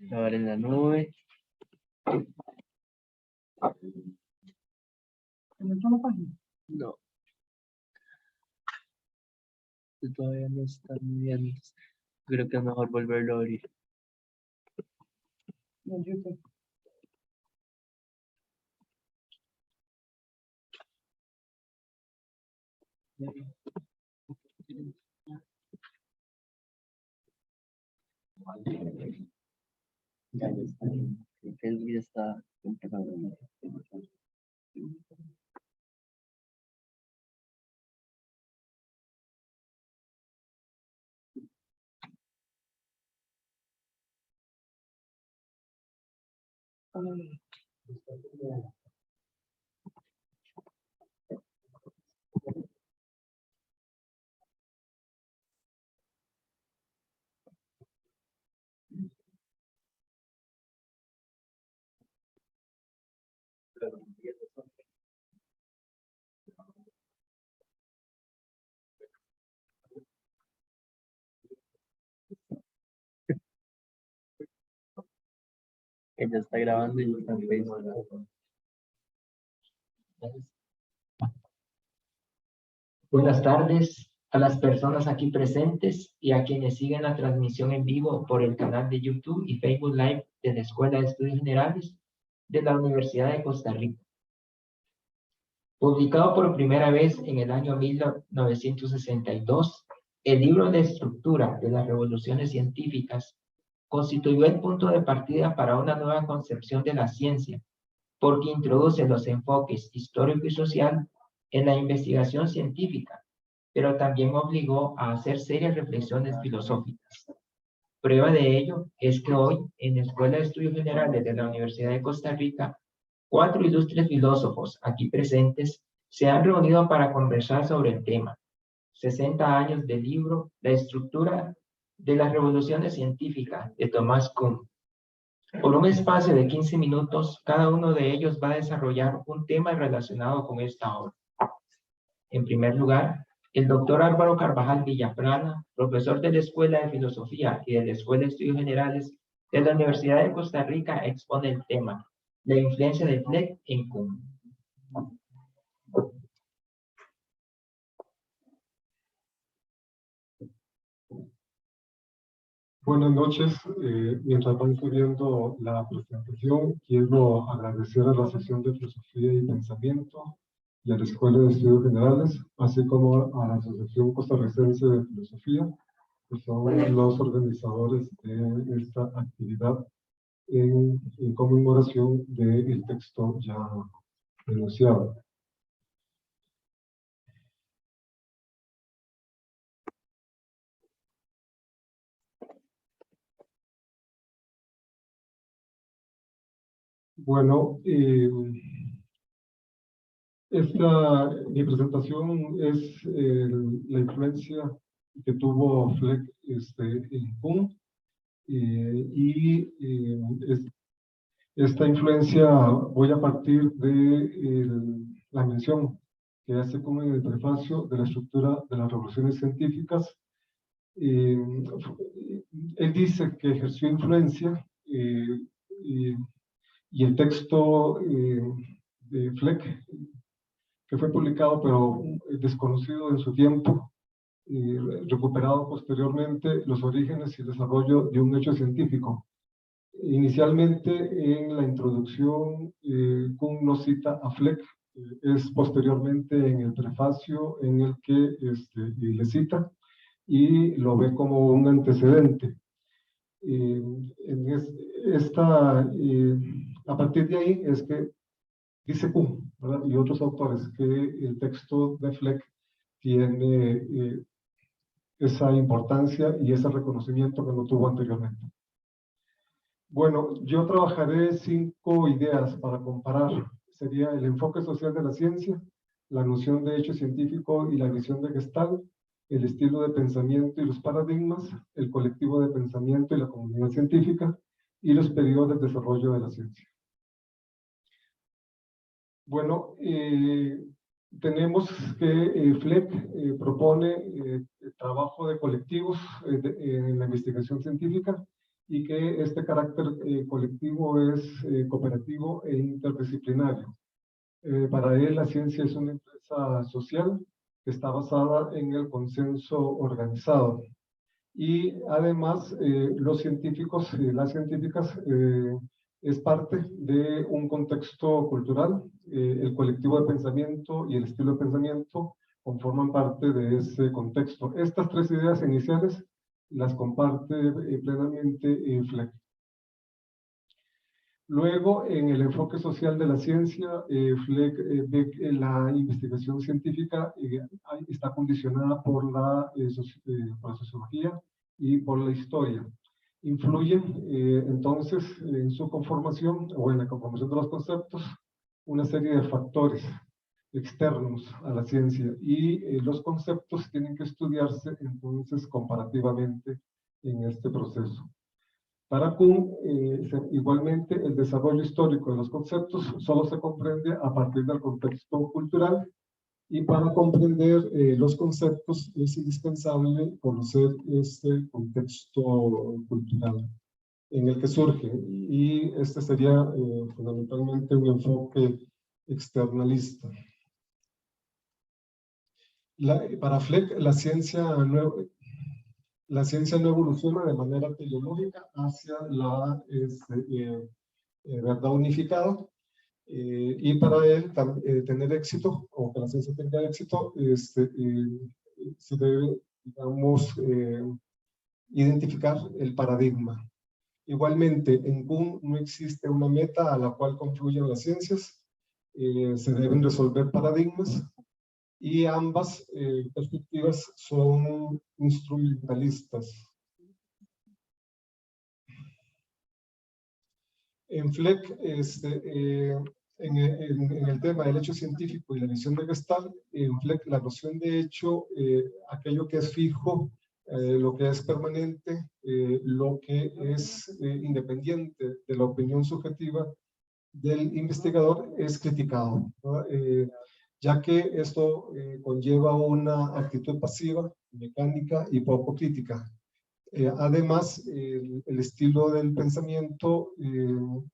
Ahora en la nube. No. Todavía no está bien. Creo que es mejor volverlo a abrir. En YouTube. Ya está. Creo que él ya está empezando. Ella está grabando y está en Facebook. Buenas tardes a las personas aquí presentes y a quienes siguen la transmisión en vivo por el canal de YouTube y Facebook Live de la Escuela de Estudios Generales de la Universidad de Costa Rica. Publicado por primera vez en el año 1962, el libro de estructura de las revoluciones científicas constituyó el punto de partida para una nueva concepción de la ciencia, porque introduce los enfoques histórico y social en la investigación científica, pero también obligó a hacer serias reflexiones filosóficas. Prueba de ello es que hoy, en la Escuela de Estudios Generales de la Universidad de Costa Rica, 4 ilustres filósofos aquí presentes se han reunido para conversar sobre el tema. 60 años del libro La estructura de las revoluciones científicas de Thomas Kuhn. Por un espacio de 15 minutos, cada uno de ellos va a desarrollar un tema relacionado con esta obra. En primer lugar, el doctor Álvaro Carvajal Villaplana, profesor de la Escuela de Filosofía y de la Escuela de Estudios Generales de la Universidad de Costa Rica, expone el tema, la influencia de Fleck en Kuhn. Buenas noches. Mientras van subiendo la presentación, quiero agradecer a la sección de Filosofía y Pensamiento y a la Escuela de Estudios Generales, así como a la Asociación Costarricense de Filosofía, que son los organizadores de esta actividad en conmemoración del texto ya denunciado. Bueno, mi presentación es la influencia que tuvo Fleck en Kuhn, esta influencia voy a partir de la mención que hace Kuhn en el prefacio de la estructura de las revoluciones científicas. Él dice que ejerció influencia y el texto de Fleck, que fue publicado pero desconocido en su tiempo, recuperado posteriormente los orígenes y el desarrollo de un hecho científico. Inicialmente en la introducción, Kuhn no cita a Fleck, es posteriormente en el prefacio en el que le cita y lo ve como un antecedente. A partir de ahí es que dice Kuhn, ¿verdad? Y otros autores que el texto de Fleck tiene esa importancia y ese reconocimiento que no tuvo anteriormente. Bueno, yo trabajaré 5 ideas para comparar. Sería el enfoque social de la ciencia, la noción de hecho científico y la visión de Gestalt, el estilo de pensamiento y los paradigmas, el colectivo de pensamiento y la comunidad científica, y los periodos de desarrollo de la ciencia. Bueno, tenemos que Fleck propone trabajo de colectivos en la investigación científica y que este carácter colectivo es cooperativo e interdisciplinario. Para él, la ciencia es una empresa social que está basada en el consenso organizado. Y además, los científicos y las científicas es parte de un contexto cultural. El colectivo de pensamiento y el estilo de pensamiento conforman parte de ese contexto. Estas tres ideas iniciales las comparte plenamente Fleck. Luego, en el enfoque social de la ciencia, Fleck ve que la investigación científica está condicionada por la sociología y por la historia. Influyen, entonces, en su conformación o en la conformación de los conceptos, una serie de factores externos a la ciencia, y los conceptos tienen que estudiarse, entonces, comparativamente en este proceso. Para Kuhn, igualmente, el desarrollo histórico de los conceptos solo se comprende a partir del contexto cultural, y para comprender los conceptos es indispensable conocer este contexto cultural en el que surge, y este sería fundamentalmente un enfoque externalista. Para Fleck, la ciencia no evoluciona de manera teleológica hacia la verdad unificada, y para él tener éxito, o que la ciencia tenga éxito, se debe, digamos, identificar el paradigma. Igualmente, en Kuhn no existe una meta a la cual confluyen las ciencias, se deben resolver paradigmas, y ambas perspectivas son instrumentalistas. En Fleck, en el tema del hecho científico y la visión de Gestalt, en Fleck la noción de hecho, aquello que es fijo, lo que es permanente, lo que es independiente de la opinión subjetiva del investigador, es criticado, ¿no? Ya que esto conlleva una actitud pasiva, mecánica y poco crítica. Además, el estilo del pensamiento, en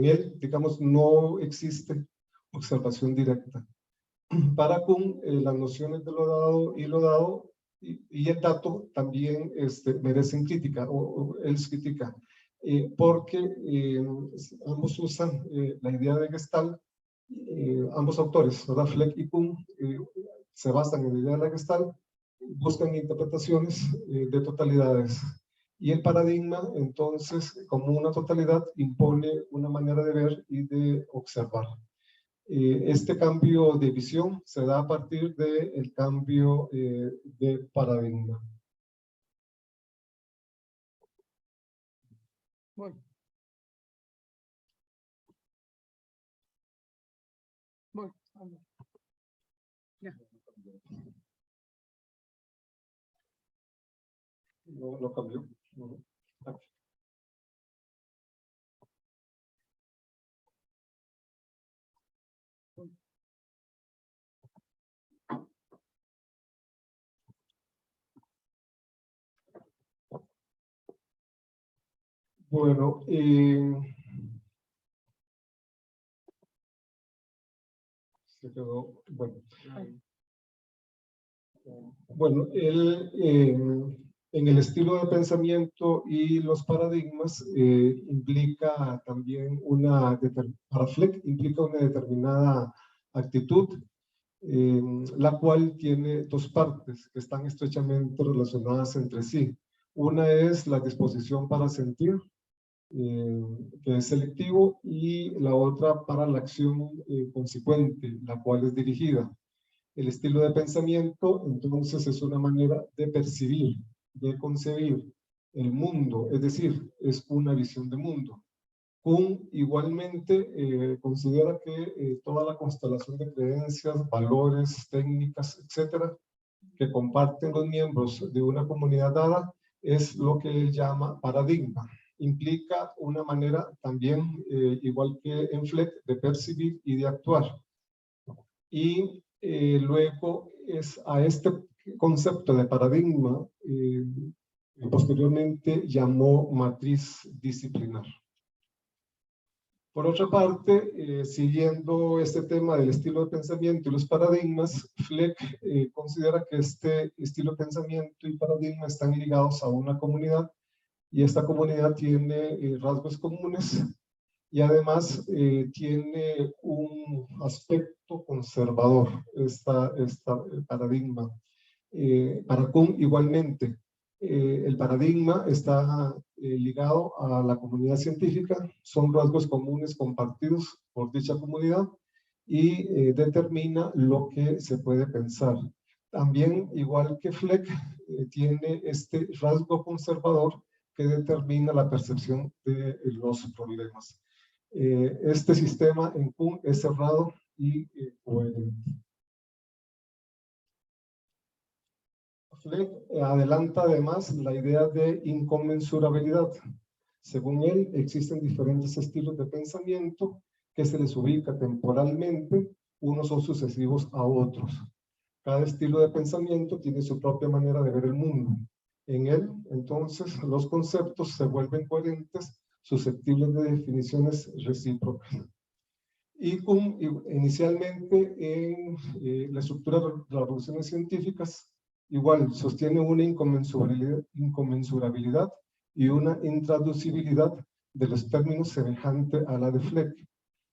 él, digamos, no existe observación directa. Para Kuhn, las nociones de lo dado y lo dado y el dato también merecen crítica, o él critica, porque ambos usan la idea de Gestalt. Ambos autores, ¿verdad? Fleck y Kuhn, se basan en la idea de la Gestalt, buscan interpretaciones de totalidades, y el paradigma, entonces, como una totalidad, impone una manera de ver y de observar. Este cambio de visión se da a partir del cambio de paradigma. Bueno. Ya. No cambió. No. Bueno, se quedó, bueno, él, en el estilo de pensamiento y los paradigmas, implica también para Fleck implica una determinada actitud, la cual tiene dos partes que están estrechamente relacionadas entre sí. Una es la disposición para sentir, que es selectivo, y la otra para la acción consecuente, la cual es dirigida. El estilo de pensamiento, entonces, es una manera de percibir, de concebir el mundo, es decir, es una visión de mundo. Kuhn igualmente considera que toda la constelación de creencias, valores, técnicas, etcétera, que comparten los miembros de una comunidad dada, es lo que él llama paradigma. Implica una manera también, igual que en Fleck, de percibir y de actuar. Y luego es a este concepto de paradigma posteriormente llamó matriz disciplinar. Por otra parte, siguiendo este tema del estilo de pensamiento y los paradigmas, Fleck considera que este estilo de pensamiento y paradigma están ligados a una comunidad, y esta comunidad tiene rasgos comunes y además tiene un aspecto conservador, esta paradigma. Para Kuhn igualmente, el paradigma está ligado a la comunidad científica, son rasgos comunes compartidos por dicha comunidad y determina lo que se puede pensar. También, igual que Fleck, tiene este rasgo conservador que determina la percepción de los problemas. Este sistema en Kuhn es cerrado y coherente. Fleck adelanta además la idea de inconmensurabilidad. Según él, existen diferentes estilos de pensamiento que se les ubica temporalmente, unos son sucesivos a otros. Cada estilo de pensamiento tiene su propia manera de ver el mundo. En él, entonces, los conceptos se vuelven coherentes, susceptibles de definiciones recíprocas. Y Kuhn, inicialmente en la estructura de las revoluciones científicas, igual sostiene una inconmensurabilidad y una intraducibilidad de los términos semejante a la de Fleck.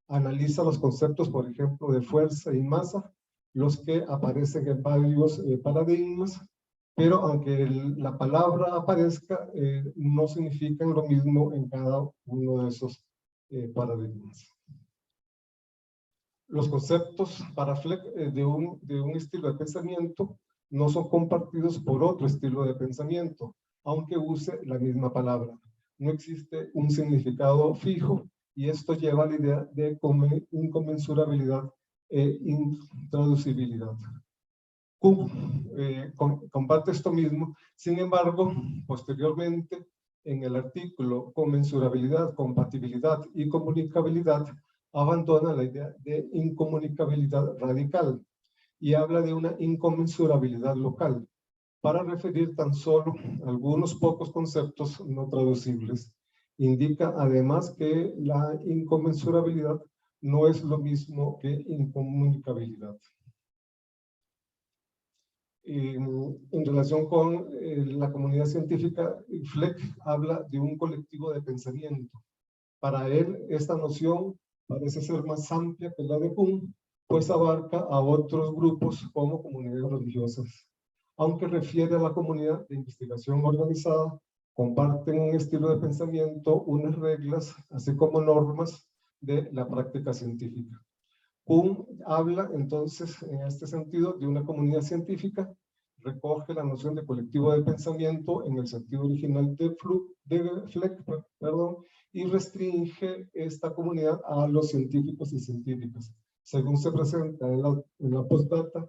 Analiza los conceptos, por ejemplo, de fuerza y masa, los que aparecen en varios paradigmas, pero aunque la palabra aparezca, no significan lo mismo en cada uno de esos paradigmas. Los conceptos para Fleck de un estilo de pensamiento no son compartidos por otro estilo de pensamiento, aunque use la misma palabra. No existe un significado fijo y esto lleva a la idea de inconmensurabilidad e intraducibilidad. Kuhn comparte esto mismo, sin embargo, posteriormente, en el artículo Conmensurabilidad, Compatibilidad y Comunicabilidad, abandona la idea de incomunicabilidad radical y habla de una inconmensurabilidad local, para referir tan solo algunos pocos conceptos no traducibles. Indica además que la inconmensurabilidad no es lo mismo que incomunicabilidad. En relación con la comunidad científica, Fleck habla de un colectivo de pensamiento. Para él, esta noción parece ser más amplia que la de Kuhn, pues abarca a otros grupos como comunidades religiosas. Aunque refiere a la comunidad de investigación organizada, comparten un estilo de pensamiento, unas reglas, así como normas de la práctica científica. Kuhn habla entonces en este sentido de una comunidad científica, recoge la noción de colectivo de pensamiento en el sentido original de Fleck, y restringe esta comunidad a los científicos y científicas. Según se presenta en la postdata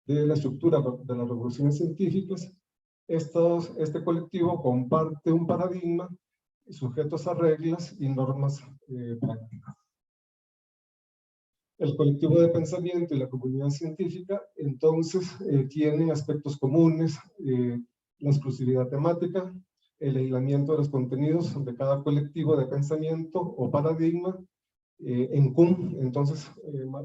de la estructura de las revoluciones científicas, este colectivo comparte un paradigma sujetos a reglas y normas prácticas. El colectivo de pensamiento y la comunidad científica, entonces, tienen aspectos comunes, la exclusividad temática, el aislamiento de los contenidos de cada colectivo de pensamiento o paradigma. En Kuhn, entonces,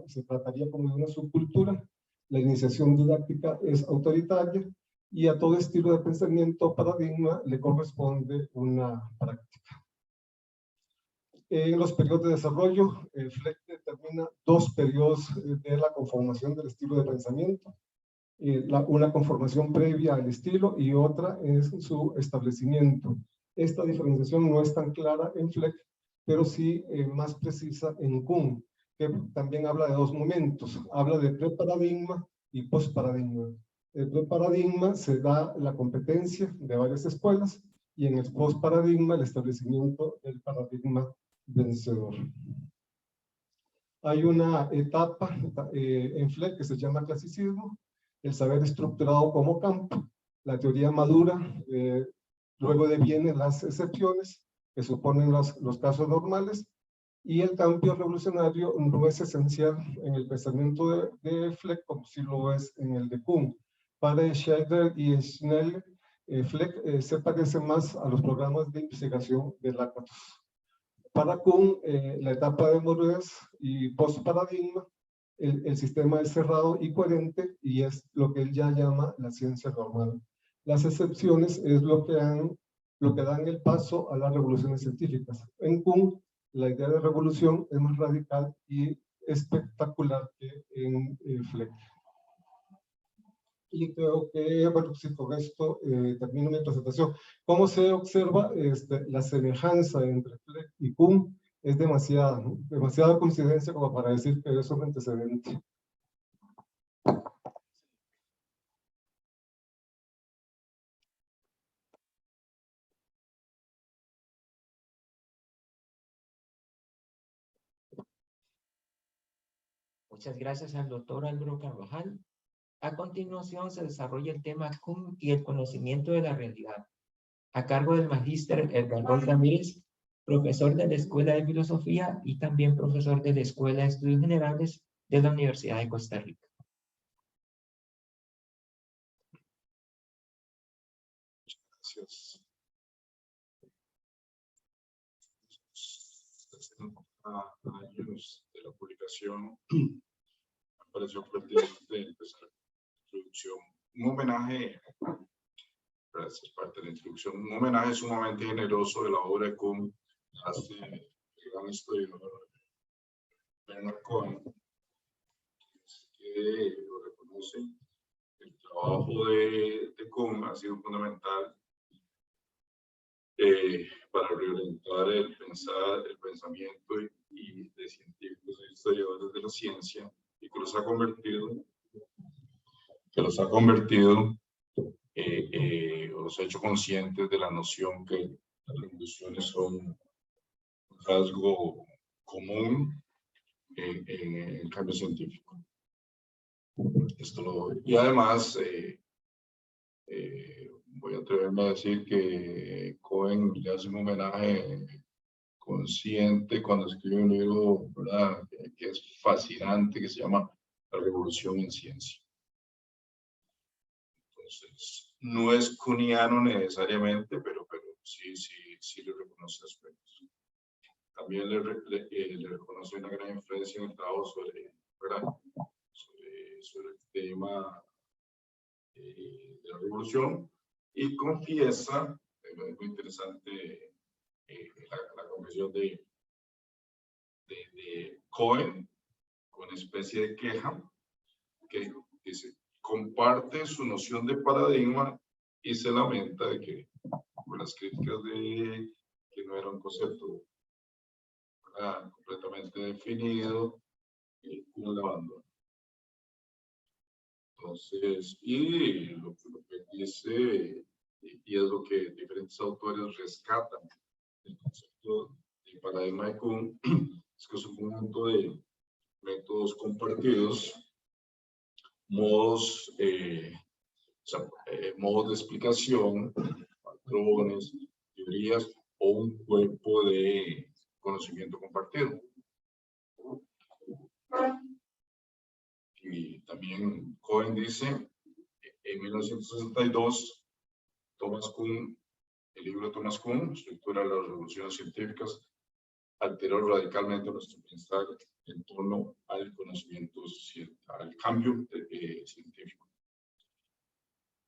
se trataría como de una subcultura. La iniciación didáctica es autoritaria y a todo estilo de pensamiento o paradigma le corresponde una práctica. En los periodos de desarrollo, Fleck determina dos periodos de la conformación del estilo de pensamiento. Una conformación previa al estilo y otra es su establecimiento. Esta diferenciación no es tan clara en Fleck, pero sí más precisa en Kuhn, que también habla de dos momentos. Habla de preparadigma y postparadigma. El preparadigma se da la competencia de varias escuelas y en el postparadigma el establecimiento del paradigma vencedor. Hay una etapa en Fleck que se llama clasicismo, el saber estructurado como campo, la teoría madura, luego vienen las excepciones que suponen los casos normales, y el cambio revolucionario no es esencial en el pensamiento de Fleck como si lo es en el de Kuhn. Para Scheider y Schnell, FLEC se parece más a los programas de investigación de Lakatos. Para Kuhn, la etapa de madurez y post-paradigma, el sistema es cerrado y coherente y es lo que él ya llama la ciencia normal. Las excepciones es lo que dan el paso a las revoluciones científicas. En Kuhn, la idea de revolución es más radical y espectacular que en FLEC. Y creo que, bueno, sí, con esto termino mi presentación. ¿Cómo se observa la semejanza entre FLEC y Kuhn? Es demasiada, ¿no? Demasiada coincidencia como para decir que es un antecedente. Muchas gracias al doctor Álvaro Carvajal. A continuación se desarrolla el tema Kuhn y el conocimiento de la realidad, a cargo del magíster Edgar Ramírez, profesor de la Escuela de Filosofía y también profesor de la Escuela de Estudios Generales de la Universidad de Costa Rica. Gracias. Años de la publicación, me pareció pertinente empezar la introducción. Un homenaje, para esta parte de la introducción, un homenaje sumamente generoso de la obra de Kuhn hace el gran historiador Bernard Cohen, que lo reconoce. El trabajo de Kuhn ha sido fundamental para reorientar el pensamiento y de científicos e historiadores de la ciencia, y que los ha convertido o los ha hecho conscientes de la noción que las revoluciones son un rasgo común en el cambio científico. Y además, voy a atreverme a decir que Cohen le hace un homenaje consciente cuando escribe un libro, ¿verdad?, que es fascinante, que se llama La Revolución en Ciencia. Entonces, no es kuhniano necesariamente, pero sí le reconoce aspectos. También le reconoce una gran influencia en el trabajo sobre el tema de la revolución, y confiesa, es muy interesante la confesión de Cohen, con especie de queja, que dice, comparte su noción de paradigma y se lamenta de que con las críticas de que no era un concepto completamente definido, uno lo abandona. Entonces, y lo que dice, y es lo que diferentes autores rescatan del concepto de paradigma de Kuhn, es que es un conjunto de métodos compartidos, modos de explicación, patrones, teorías o un cuerpo de conocimiento compartido. Y también Cohen dice, en 1962, Thomas Kuhn, el libro de Thomas Kuhn, Estructura de las Revoluciones Científicas, alteró radicalmente nuestro pensar en torno al conocimiento, al cambio científico.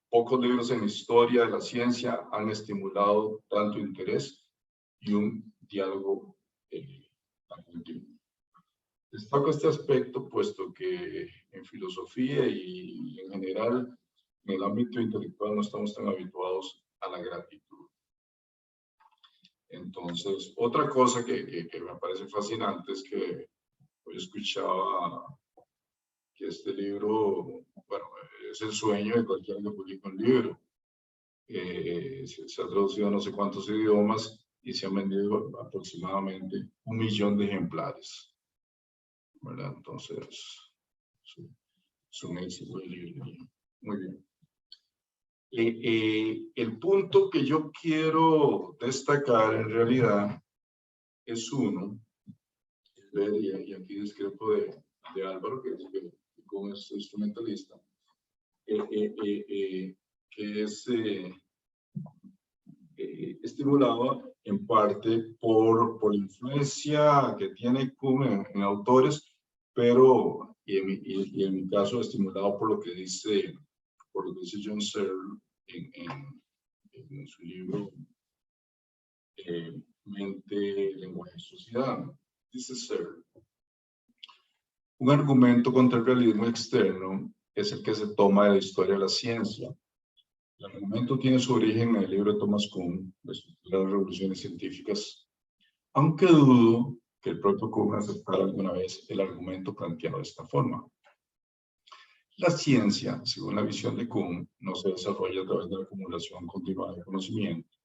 Pocos libros en la historia de la ciencia han estimulado tanto interés y un diálogo tan continuo. Destaco este aspecto puesto que en filosofía y en general en el ámbito intelectual no estamos tan habituados a la gratitud. Entonces, otra cosa que me parece fascinante es que hoy escuchaba que este libro, bueno, es el sueño de cualquiera que publica un libro. Se ha traducido a no sé cuántos idiomas y se han vendido aproximadamente 1 millón de ejemplares, ¿verdad? Entonces, es un éxito de librería. Muy bien. El punto que yo quiero destacar en realidad es uno, y aquí discrepo de Álvaro, que dice que como es instrumentalista, que es estimulado en parte por la influencia que tiene Kuhn en autores, pero, y en mi caso, estimulado por lo que dice John Searle en su libro Mente, Lenguaje y Sociedad. Dice Searle: un argumento contra el realismo externo es el que se toma de la historia de la ciencia. El argumento tiene su origen en el libro de Thomas Kuhn, La estructura de las revoluciones científicas, aunque dudo que el propio Kuhn aceptara alguna vez el argumento planteado de esta forma. La ciencia, según la visión de Kuhn, no se desarrolla a través de la acumulación continuada de conocimiento.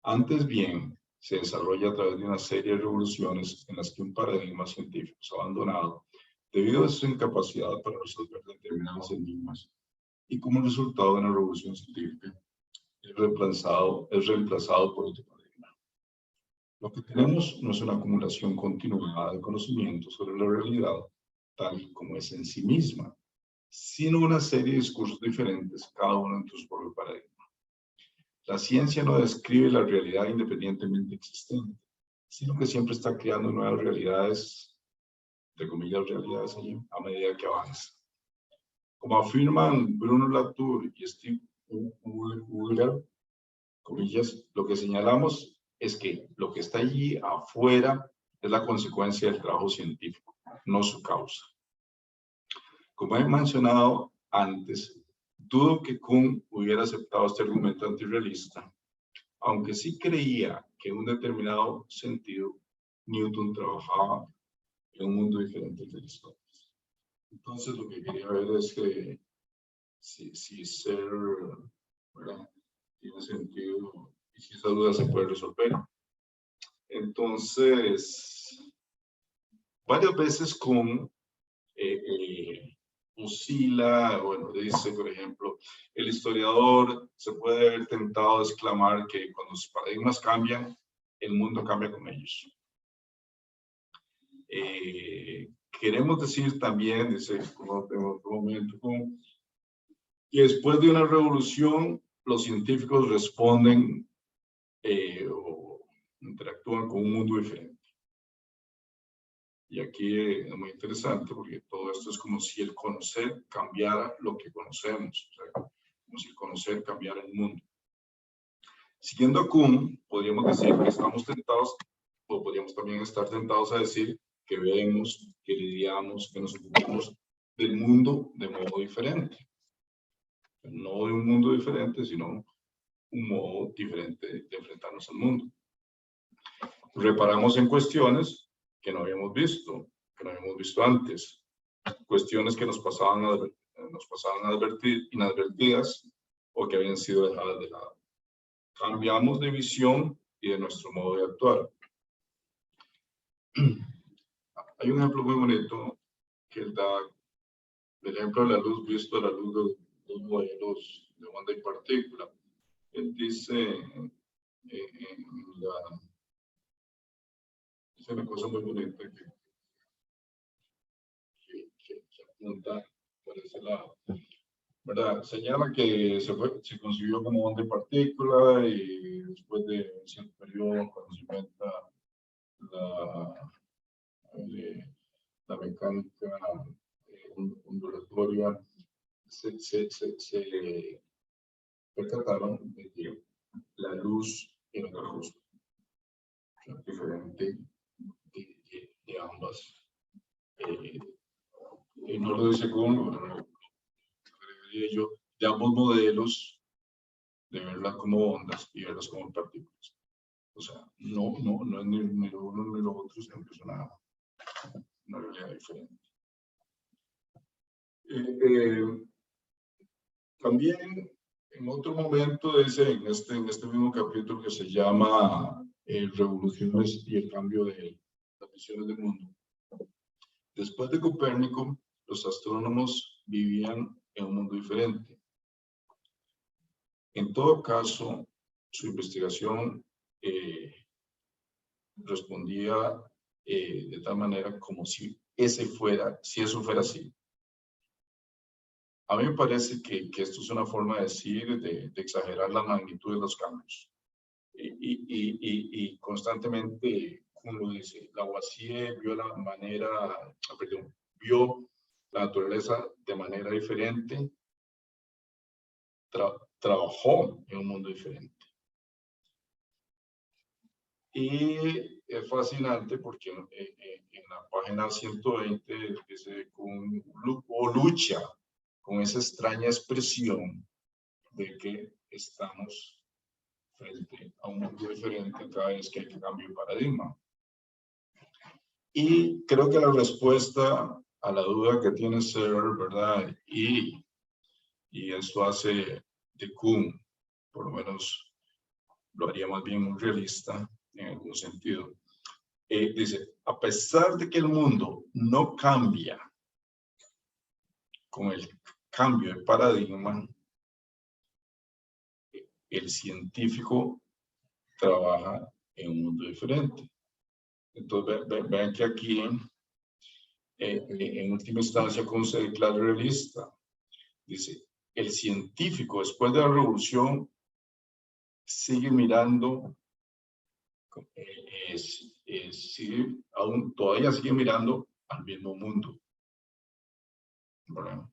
Antes bien, se desarrolla a través de una serie de revoluciones en las que un paradigma científico es abandonado debido a su incapacidad para resolver determinados enigmas, y como resultado de una revolución científica es reemplazado por otro paradigma. Lo que tenemos no es una acumulación continuada de conocimiento sobre la realidad tal como es en sí misma, sino una serie de discursos diferentes, cada uno en su propio paradigma. La ciencia no describe la realidad independientemente existente, sino que siempre está creando nuevas realidades, entre comillas realidades, a medida que avanza. Como afirman Bruno Latour y Steve Woolgar, comillas, lo que señalamos es que lo que está allí afuera es la consecuencia del trabajo científico, no su causa. Como he mencionado antes, dudo que Kuhn hubiera aceptado este argumento antirrealista, aunque sí creía que en un determinado sentido Newton trabajaba en un mundo diferente del de Aristóteles. Entonces, lo que quería ver es que si ser, ¿verdad?, tiene sentido y si esa duda se puede resolver. Entonces, varias veces Kuhn oscila, bueno, dice, por ejemplo, el historiador se puede haber tentado de exclamar que cuando los paradigmas cambian, el mundo cambia con ellos. Queremos decir también, dice en otro momento, que después de una revolución, los científicos responden o interactúan con un mundo diferente. Y aquí es muy interesante porque todo esto es como si el conocer cambiara lo que conocemos, o sea, como si el conocer cambiara el mundo. Siguiendo a Kuhn, podríamos decir que estamos tentados, o podríamos también estar tentados a decir que vemos, que lidiamos, que nos ocupamos del mundo de modo diferente. No de un mundo diferente, sino un modo diferente de enfrentarnos al mundo. Reparamos en cuestiones que no habíamos visto antes, cuestiones que nos pasaban inadvertidas o que habían sido dejadas de lado. Cambiamos de visión y de nuestro modo de actuar. Hay un ejemplo muy bonito que él da, el ejemplo de la luz visto a la luz de los modelos de onda y partícula. Él dice dice una cosa muy bonita que apunta por ese lado, ¿verdad? Señala que se concibió como onda y partícula y después de un cierto periodo, cuando se inventa la mecánica ondulatoria, se percataron de que la luz era otra cosa, diferente de ambas. No lo dice como, yo, de ambos modelos, de verlas como ondas y verlas como partículas. O sea, no es ni lo uno ni lo otro, siempre es una realidad diferente. También en otro momento dice, en este mismo capítulo que se llama Revoluciones y el cambio de las visiones del mundo. Después de Copérnico, los astrónomos vivían en un mundo diferente. En todo caso, su investigación respondía de tal manera como si eso fuera así. A mí me parece que esto es una forma de decir, de exagerar la magnitud de los cambios. y constantemente, como lo dice, Lavoisier vio la naturaleza de manera diferente, trabajó en un mundo diferente. Y es fascinante porque en la página 120 dice lucha con esa extraña expresión de que estamos frente a un mundo diferente cada vez que hay que cambiar de paradigma. Y creo que la respuesta a la duda que tiene Searle, ¿verdad? Y esto hace de Kuhn, por lo menos lo haría más bien muy realista en algún sentido. Dice, a pesar de que el mundo no cambia con el cambio de paradigma, el científico trabaja en un mundo diferente. Entonces, vean que aquí, en última instancia, como se declara realista, dice, el científico después de la revolución sigue mirando, todavía sigue mirando al mismo mundo. ¿Verdad?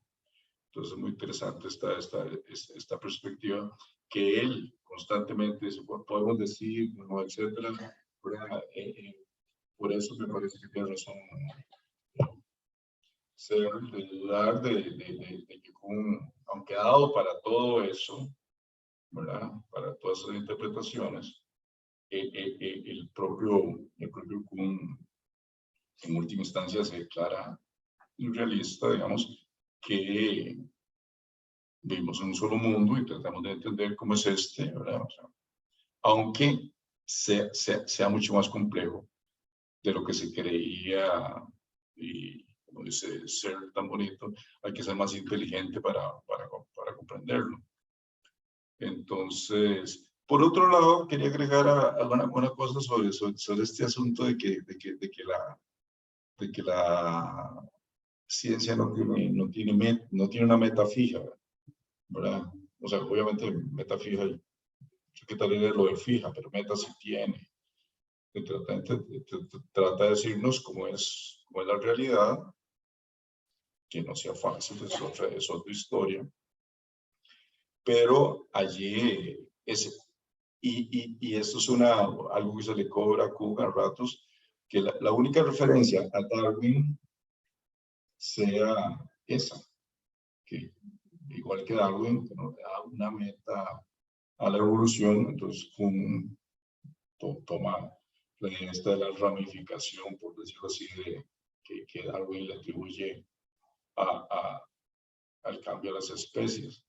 Entonces es muy interesante esta perspectiva que él constantemente, podemos decir, ¿no? Etcétera. Por eso me parece que tiene razón de dudar de que aunque ha dado para todo eso, ¿verdad? Para todas esas interpretaciones, el propio Kuhn en última instancia se declara irrealista, digamos, que vivimos en un solo mundo y tratamos de entender cómo es ¿verdad? O sea, aunque sea mucho más complejo de lo que se creía, y como dice Searle tan bonito, hay que ser más inteligente para comprenderlo. Entonces, por otro lado, quería agregar alguna cosa sobre este asunto de que la ciencia no tiene una meta fija, ¿verdad? O sea, obviamente meta fija, ¿qué tal es lo de fija? Pero meta sí tiene. Trata de decirnos cómo es la realidad, que no sea fácil, es otra historia. Pero allí y esto es algo que se le cobra a Kuhn a ratos, que la única referencia a Darwin sea esa, que igual que Darwin, que no da una meta a la evolución, entonces Kuhn toma la idea esta de la ramificación, por decirlo así, que Darwin le atribuye al cambio de las especies.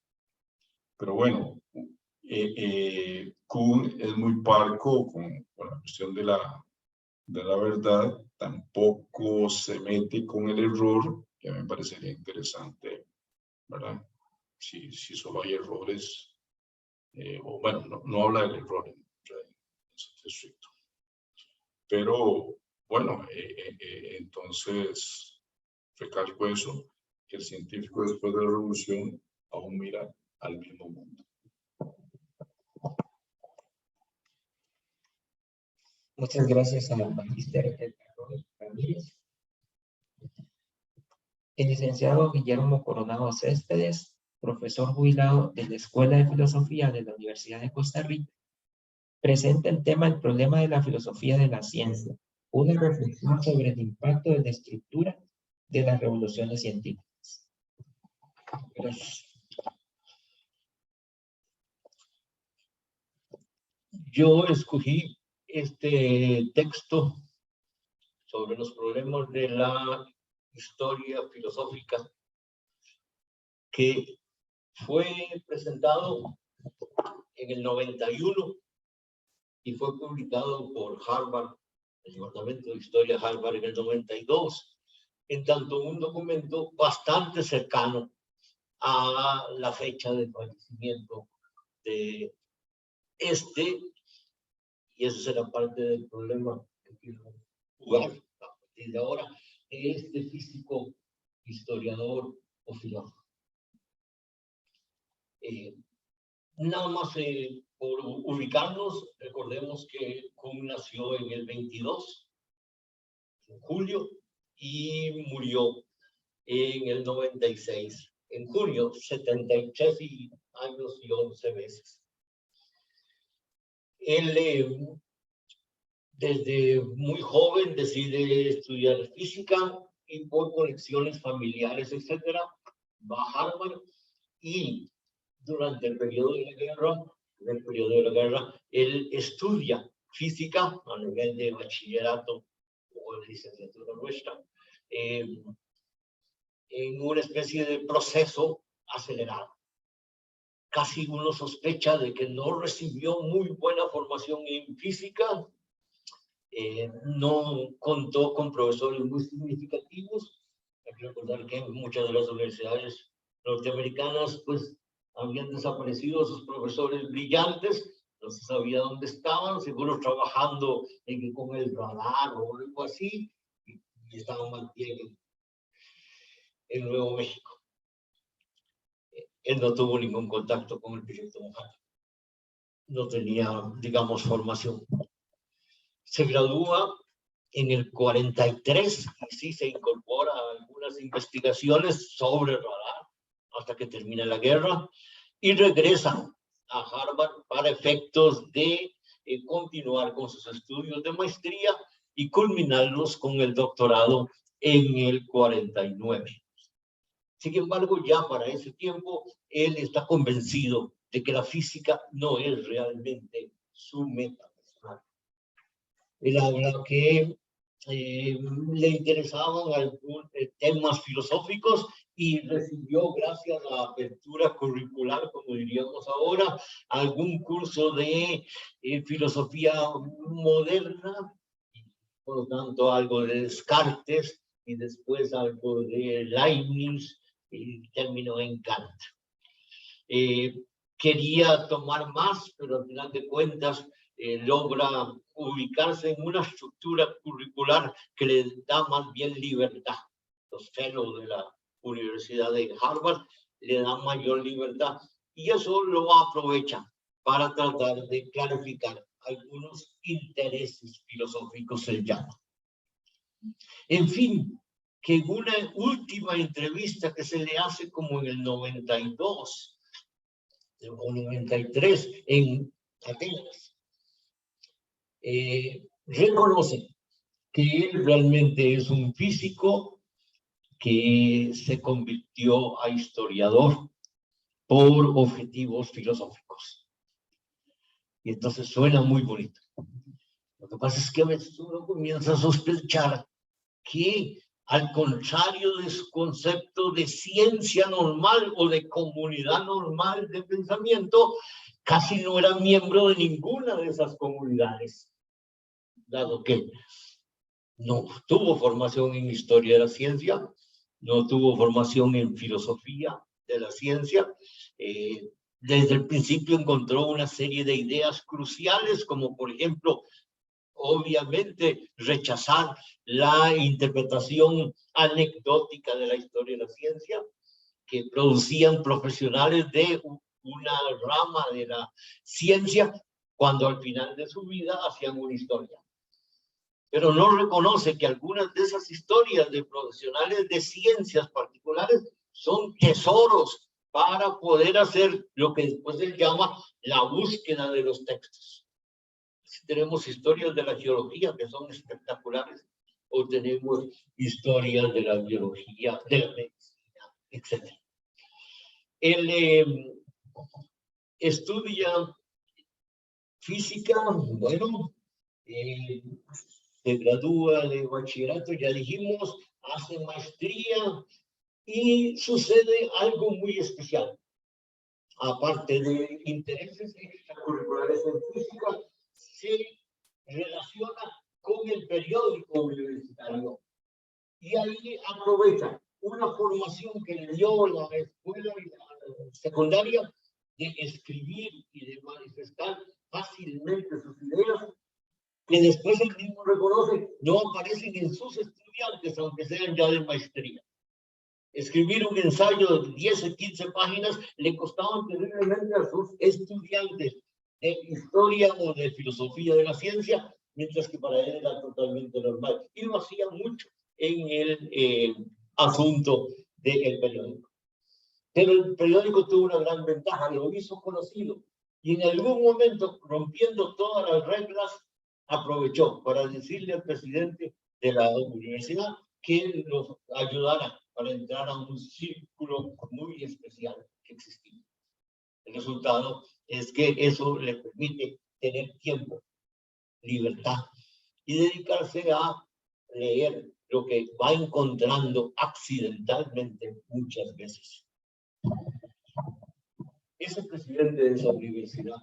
Pero bueno, Kuhn es muy parco con la cuestión de la verdad, tampoco se mete con el error, que a mí me parecería interesante, ¿verdad? Si solo hay errores, o bueno, no habla del error en sentido estricto. Pero bueno, entonces recalco eso, que el científico después de la revolución aún mira al mismo mundo. Muchas gracias al magíster Edgar Ramírez. El licenciado Guillermo Coronado Céspedes, profesor jubilado de la Escuela de Filosofía de la Universidad de Costa Rica, presenta el tema El problema de la filosofía de la ciencia, una reflexión sobre el impacto de la estructura de las revoluciones científicas. Gracias. Yo escogí este texto sobre los problemas de la historia filosófica que fue presentado en el 91 y fue publicado por Harvard, el Departamento de Historia de Harvard, en el 92, en tanto un documento bastante cercano a la fecha de fallecimiento de y eso será parte del problema que quiero jugar a partir de ahora, físico, historiador o filósofo. Nada más por ubicarnos, recordemos que Kuhn nació en el 22, en julio, y murió en el 96, en junio, 73 años y 11 meses. Él desde muy joven decide estudiar física y por conexiones familiares, etcétera, va a Harvard y durante el periodo de la guerra, él estudia física a nivel de bachillerato o de licenciatura nuestra, en una especie de proceso acelerado. Casi uno sospecha de que no recibió muy buena formación en física, no contó con profesores muy significativos. Hay que recordar que en muchas de las universidades norteamericanas pues habían desaparecido sus profesores brillantes, no se sabía dónde estaban, seguro trabajando con el radar o algo así, y estaban más bien en Nuevo México. Él no tuvo ningún contacto con el proyecto Manhattan. No tenía, digamos, formación. Se gradúa en el 43, así se incorpora a algunas investigaciones sobre el radar hasta que termina la guerra y regresa a Harvard para efectos de continuar con sus estudios de maestría y culminarlos con el doctorado en el 49. Sin embargo, ya para ese tiempo, él está convencido de que la física no es realmente su meta personal. Él habla que le interesaban algunos temas filosóficos y recibió, gracias a la apertura curricular, como diríamos ahora, algún curso de filosofía moderna, por lo tanto algo de Descartes y después algo de Leibniz y terminó en Kant. Quería tomar más, pero al final de cuentas logra ubicarse en una estructura curricular que le da más bien libertad. Los fellows de la Universidad de Harvard le dan mayor libertad y eso lo aprovecha para tratar de clarificar algunos intereses filosóficos, se llama. En fin, que en una última entrevista que se le hace como en el 92 o 93 en Atenas, reconoce que él realmente es un físico que se convirtió a historiador por objetivos filosóficos. Y entonces suena muy bonito. Lo que pasa es que a veces uno comienza a sospechar que, al contrario de su concepto de ciencia normal o de comunidad normal de pensamiento, casi no era miembro de ninguna de esas comunidades, dado que no tuvo formación en historia de la ciencia, no tuvo formación en filosofía de la ciencia. Desde el principio encontró una serie de ideas cruciales, como por ejemplo, obviamente, rechazar la interpretación anecdótica de la historia de la ciencia que producían profesionales de una rama de la ciencia cuando al final de su vida hacían una historia. Pero no reconoce que algunas de esas historias de profesionales de ciencias particulares son tesoros para poder hacer lo que después él llama la búsqueda de los textos. Si tenemos historias de la geología que son espectaculares, o tenemos historias de la biología, de la medicina, etc. Él estudia física, bueno, se gradúa de bachillerato, ya dijimos, hace maestría y sucede algo muy especial. Aparte de intereses extracurriculares en física, se relaciona con el periódico universitario y ahí aprovecha una formación que le dio la escuela secundaria de escribir y de manifestar fácilmente sus ideas, que después él mismo reconoce no aparecen en sus estudiantes, aunque sean ya de maestría. Escribir un ensayo de 10 o 15 páginas le costaba terriblemente a sus estudiantes de historia o de filosofía de la ciencia, mientras que para él era totalmente normal. Y lo hacía mucho en el asunto del periódico. Pero el periódico tuvo una gran ventaja, lo hizo conocido. Y en algún momento, rompiendo todas las reglas, aprovechó para decirle al presidente de la universidad que los ayudara para entrar a un círculo muy especial que existía. El resultado es que eso le permite tener tiempo, libertad y dedicarse a leer lo que va encontrando accidentalmente muchas veces. Ese presidente de esa universidad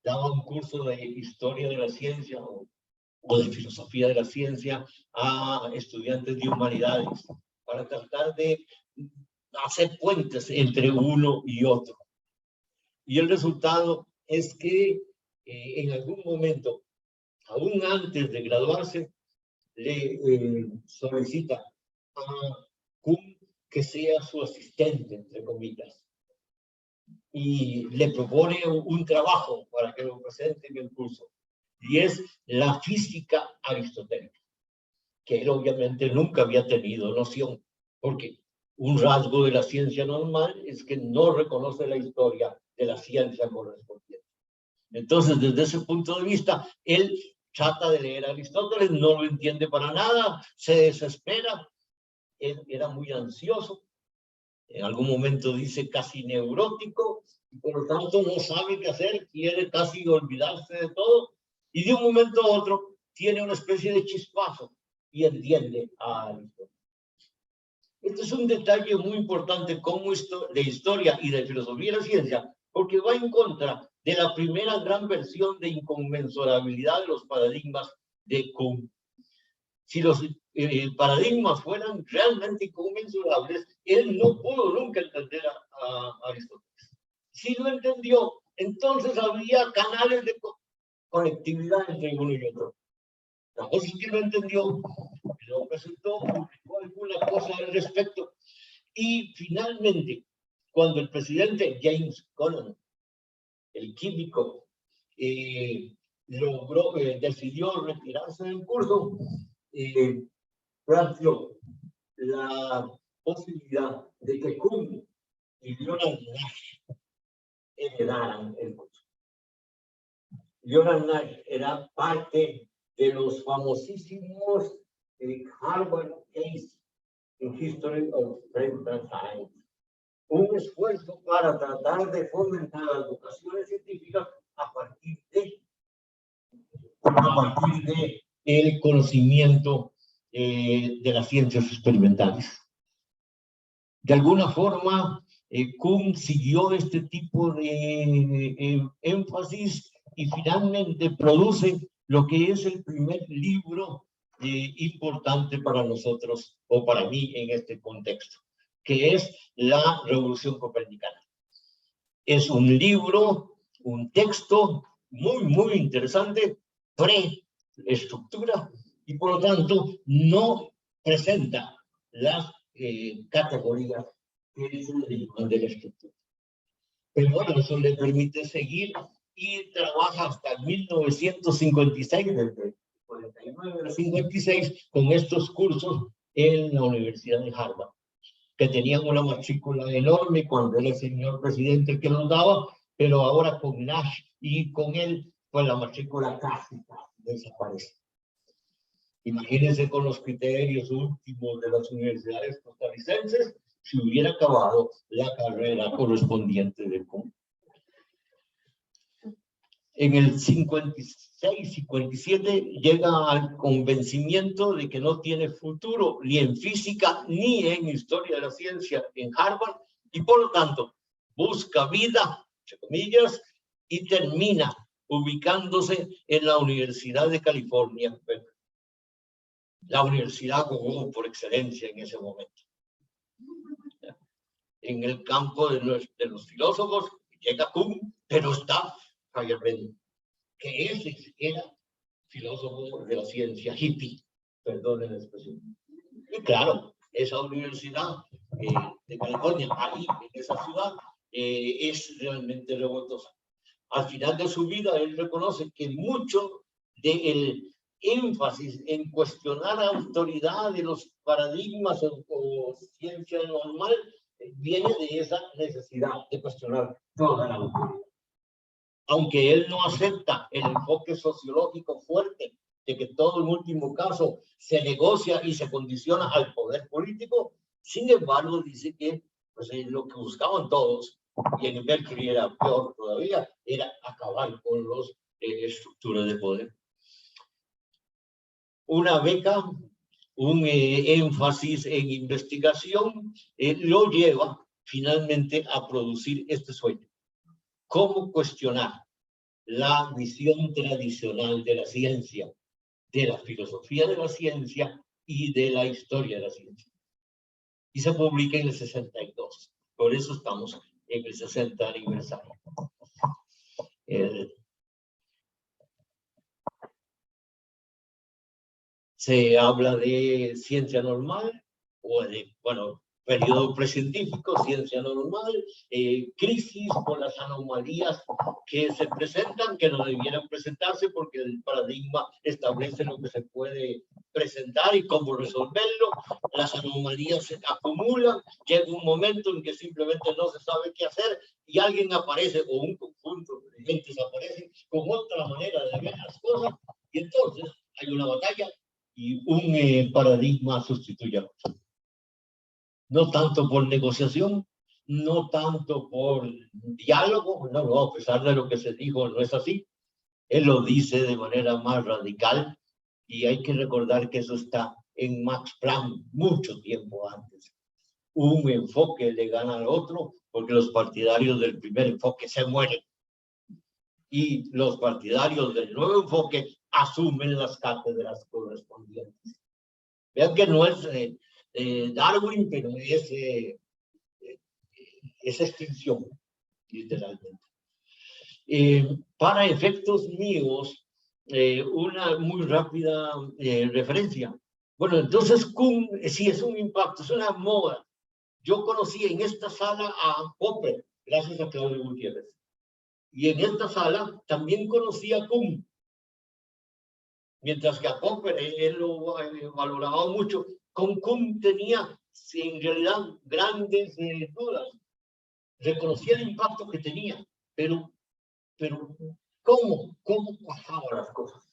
daba un curso de historia de la ciencia o de filosofía de la ciencia a estudiantes de humanidades para tratar de hacer puentes entre uno y otro. Y el resultado es que en algún momento, aún antes de graduarse, le solicita a Kuhn que sea su asistente, entre comillas, y le propone un trabajo para que lo presente en el curso, y es la física aristotélica, que él obviamente nunca había tenido noción, porque un rasgo de la ciencia normal es que no reconoce la historia de la ciencia correspondiente. Entonces, desde ese punto de vista, él trata de leer a Aristóteles, no lo entiende para nada, se desespera, él era muy ansioso, en algún momento dice casi neurótico, y por lo tanto no sabe qué hacer, quiere casi olvidarse de todo, y de un momento a otro tiene una especie de chispazo y entiende a Aristóteles. Este es un detalle muy importante como esto de historia y de filosofía de la ciencia, porque va en contra de la primera gran versión de inconmensurabilidad de los paradigmas de Kuhn. Si los paradigmas fueran realmente inconmensurables, él no pudo nunca entender a Aristóteles. Si lo entendió, entonces había canales de conectividad entre uno y otro. La cosa es que lo entendió, lo presentó, publicó alguna cosa al respecto, y finalmente, cuando el presidente James Conant, el químico, decidió retirarse del curso, planteó la posibilidad de que Kuhn y Leonard Nash heredaran el curso. Leonard Nash era parte de los famosísimos Harvard Case in History of Experimental Science, un esfuerzo para tratar de fomentar las vocaciones científicas a partir de el conocimiento de las ciencias experimentales. De alguna forma, Kuhn siguió este tipo de énfasis y finalmente produce lo que es el primer libro importante para nosotros, o para mí en este contexto, que es La Revolución Copernicana. Es un libro, un texto muy interesante, pre-estructura, y por lo tanto no presenta las categorías que se derivan de la estructura. Pero bueno, eso le permite seguir y trabaja hasta 1956, desde 49 al 56, con estos cursos en la Universidad de Harvard, que tenían una matrícula enorme cuando era el señor presidente que los daba, pero ahora con Nash y con él, pues la matrícula casi desaparece. Imagínense con los criterios últimos de las universidades costarricenses, si hubiera acabado la carrera correspondiente de Kuhn. En el 56-57 llega al convencimiento de que no tiene futuro ni en física ni en historia de la ciencia en Harvard, y por lo tanto busca vida, entre comillas, y termina ubicándose en la Universidad de California, la universidad por excelencia en ese momento. En el campo de los filósofos llega Kuhn, pero está Feyerabend, que ese era filósofo de la ciencia hippie, perdonen la expresión. Y claro, esa universidad de California, ahí en esa ciudad, es realmente revoltosa. Al final de su vida, él reconoce que mucho del énfasis en cuestionar la autoridad de los paradigmas o ciencia normal viene de esa necesidad de cuestionar toda la autoridad. Aunque él no acepta el enfoque sociológico fuerte de que todo en último caso se negocia y se condiciona al poder político, sin embargo dice que pues, lo que buscaban todos, y en Berkeley era peor todavía, era acabar con las estructuras de poder. Una beca, un énfasis en investigación, lo lleva finalmente a producir este sueño. ¿Cómo cuestionar la visión tradicional de la ciencia, de la filosofía de la ciencia y de la historia de la ciencia? Y se publica en el 62. Por eso estamos en el 60 aniversario. Se habla de ciencia normal, o de, bueno, periodo precientífico, ciencia normal, crisis por las anomalías que se presentan, que no debieran presentarse porque el paradigma establece lo que se puede presentar y cómo resolverlo. Las anomalías se acumulan, llega un momento en que simplemente no se sabe qué hacer y alguien aparece, o un conjunto de gentes aparecen con otra manera de ver las cosas, y entonces hay una batalla y un paradigma sustituye al otro. No tanto por negociación, no tanto por diálogo, no, a pesar de lo que se dijo, no es así. Él lo dice de manera más radical, y hay que recordar que eso está en Max Planck mucho tiempo antes. Un enfoque le gana al otro porque los partidarios del primer enfoque se mueren. Y los partidarios del nuevo enfoque asumen las cátedras correspondientes. Vean que no es Darwin, pero es extinción, literalmente. Para efectos míos, una muy rápida referencia. Bueno, entonces Kuhn sí es un impacto, es una moda. Yo conocí en esta sala a Popper, gracias a Claudio Gutiérrez. Y en esta sala también conocí a Kuhn. Mientras que a Popper él lo valoraba mucho, con Kuhn tenía en realidad grandes dudas. Reconocía el impacto que tenía, pero ¿cómo pasaban las cosas?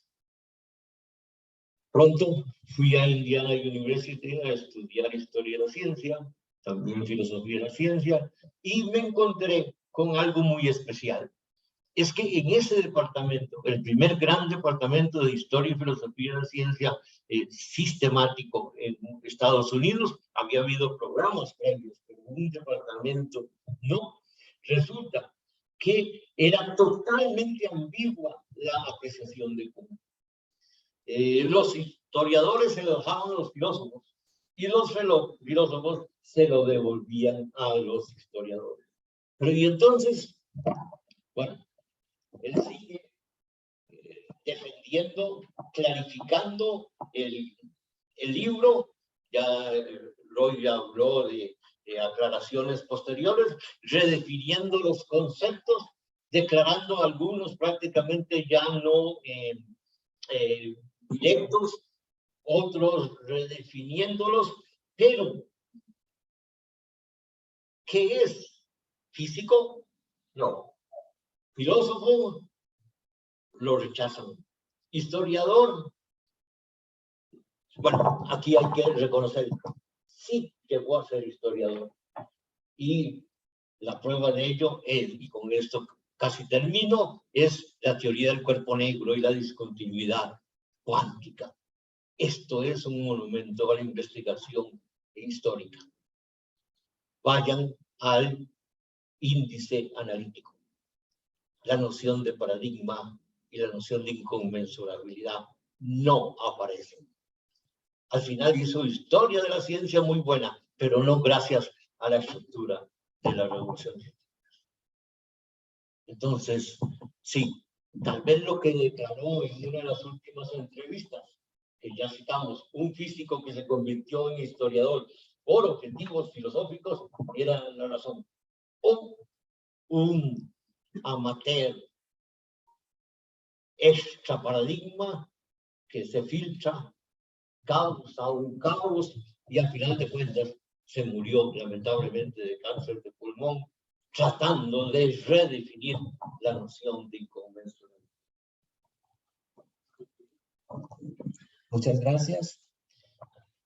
Pronto fui a Indiana University a estudiar historia de la ciencia, también filosofía de la ciencia, y me encontré con algo muy especial. Es que en ese departamento, el primer gran departamento de historia y filosofía de la ciencia sistemático en Estados Unidos, había habido programas previos, pero un departamento no. Resulta que era totalmente ambigua la apreciación de Kuhn. Los historiadores se lo dejaban a los filósofos y los filósofos se lo devolvían a los historiadores. Pero y entonces, bueno, él sigue defendiendo, clarificando el libro. Ya Roy ya habló de aclaraciones posteriores, redefiniendo los conceptos, declarando algunos prácticamente ya no directos, otros redefiniéndolos, pero ¿qué es? ¿Físico? No. ¿Filósofo? Lo rechazan. ¿Historiador? Bueno, aquí hay que reconocer, sí llegó a ser historiador. Y la prueba de ello es, y con esto casi termino, es la teoría del cuerpo negro y la discontinuidad cuántica. Esto es un monumento a la investigación histórica. Vayan al índice analítico. La noción de paradigma y la noción de inconmensurabilidad no aparecen. Al final hizo historia de la ciencia muy buena, pero no gracias a la estructura de la revolución científica. Entonces, sí, tal vez lo que declaró en una de las últimas entrevistas, que ya citamos, un físico que se convirtió en historiador, por objetivos filosóficos era la razón. O un amateur extra paradigma que se filtra, causa un caos y al final de cuentas se murió lamentablemente de cáncer de pulmón tratando de redefinir la noción de inconmensurable. Muchas gracias.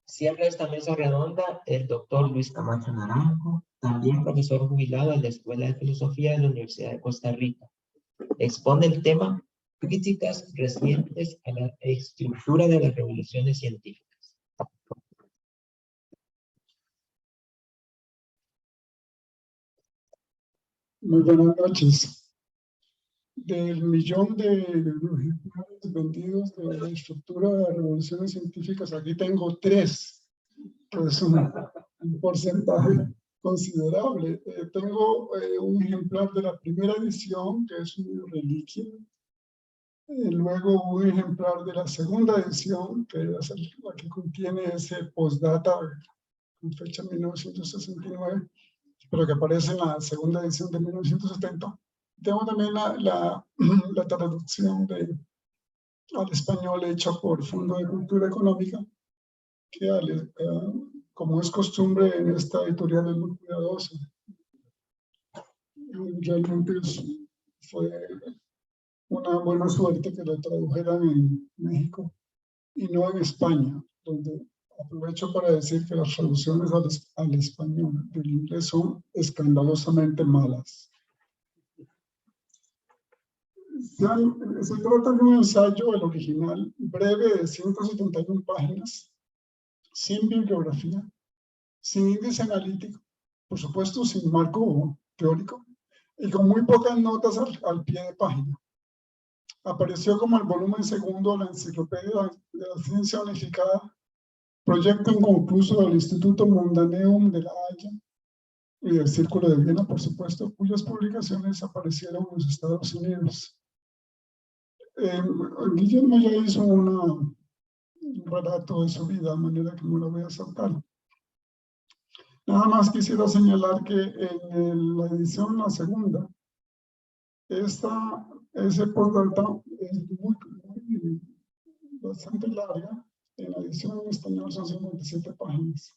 Cierra esta mesa redonda el doctor Luis Camacho Naranjo, también profesor jubilado en la Escuela de Filosofía de la Universidad de Costa Rica. Expone el tema Críticas recientes a la estructura de las revoluciones científicas. Muy buenas noches. Del millón de ejemplares vendidos de la estructura de las revoluciones científicas, aquí tengo 3, que es un porcentaje considerable. Tengo un ejemplar de la primera edición, que es una reliquia. Luego un ejemplar de la segunda edición, que es la que contiene ese postdata con fecha 1969, pero que aparece en la segunda edición de 1970. Tengo también la traducción al español hecha por Fondo de Cultura Económica, que como es costumbre en esta editorial es muy cuidadosa. Realmente fue una buena suerte que lo tradujeran en México y no en España, donde aprovecho para decir que las traducciones al español del inglés son escandalosamente malas. Se trata de un ensayo, el original, breve de 171 páginas, sin bibliografía, sin índice analítico, por supuesto sin marco teórico, y con muy pocas notas al pie de página. Apareció como el volumen segundo de la Enciclopedia de la Ciencia Unificada, proyecto inconcluso del Instituto Mundaneum de La Haya y del Círculo de Viena, por supuesto, cuyas publicaciones aparecieron en los Estados Unidos. Guillermo ya hizo un relato de su vida, de manera que no lo voy a saltar. Nada más quisiera señalar que en la edición, la segunda, ese postdata es bastante larga. En la edición en español son 57 páginas.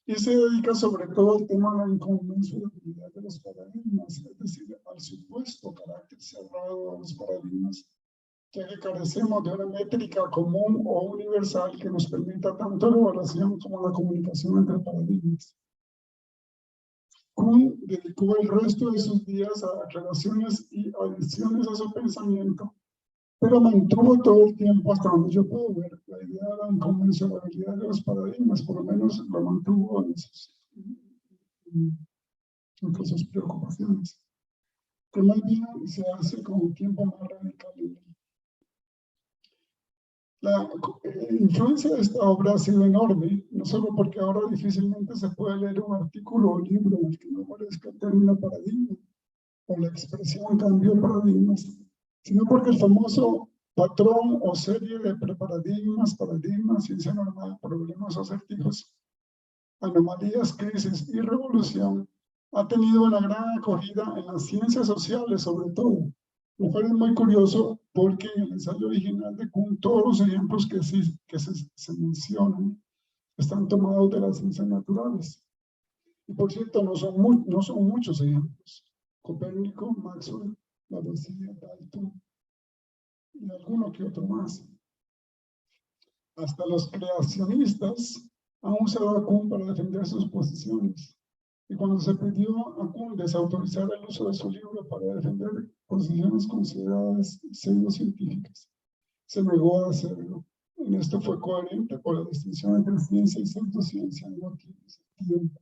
Y se dedica sobre todo al tema de la inconmensurabilidad de los paradigmas, es decir, al supuesto carácter cerrado de los paradigmas, ya que carecemos de una métrica común o universal que nos permita tanto la evaluación como la comunicación entre paradigmas. Kuhn dedicó el resto de sus días a aclaraciones y adiciones a su pensamiento, pero mantuvo todo el tiempo, hasta donde yo puedo ver, la idea de la inconmensurabilidad de los paradigmas, por lo menos lo mantuvo entre sus preocupaciones, que más bien se hace con un tiempo más radical. La influencia de esta obra ha sido enorme, no solo porque ahora difícilmente se puede leer un artículo o libro en el que no aparezca el término paradigma o la expresión cambio de paradigmas, sino porque el famoso patrón o serie de preparadigmas, paradigmas, ciencia normal, problemas o acertijos, anomalías, crisis y revolución ha tenido una gran acogida en las ciencias sociales, sobre todo. Lo cual es muy curioso porque en el ensayo original de Kuhn todos los ejemplos que se mencionan están tomados de las ciencias naturales. Y por cierto, no son muchos ejemplos. Copérnico, Maxwell, Lavoisier, Dalton y alguno que otro más. Hasta los creacionistas han usado a Kuhn para defender sus posiciones. Y cuando se pidió a Kuhn desautorizar el uso de su libro para defender posiciones consideradas pseudocientíficas, se negó a hacerlo. En esto fue coherente por la distinción entre ciencia y pseudociencia, no tiene tiempo.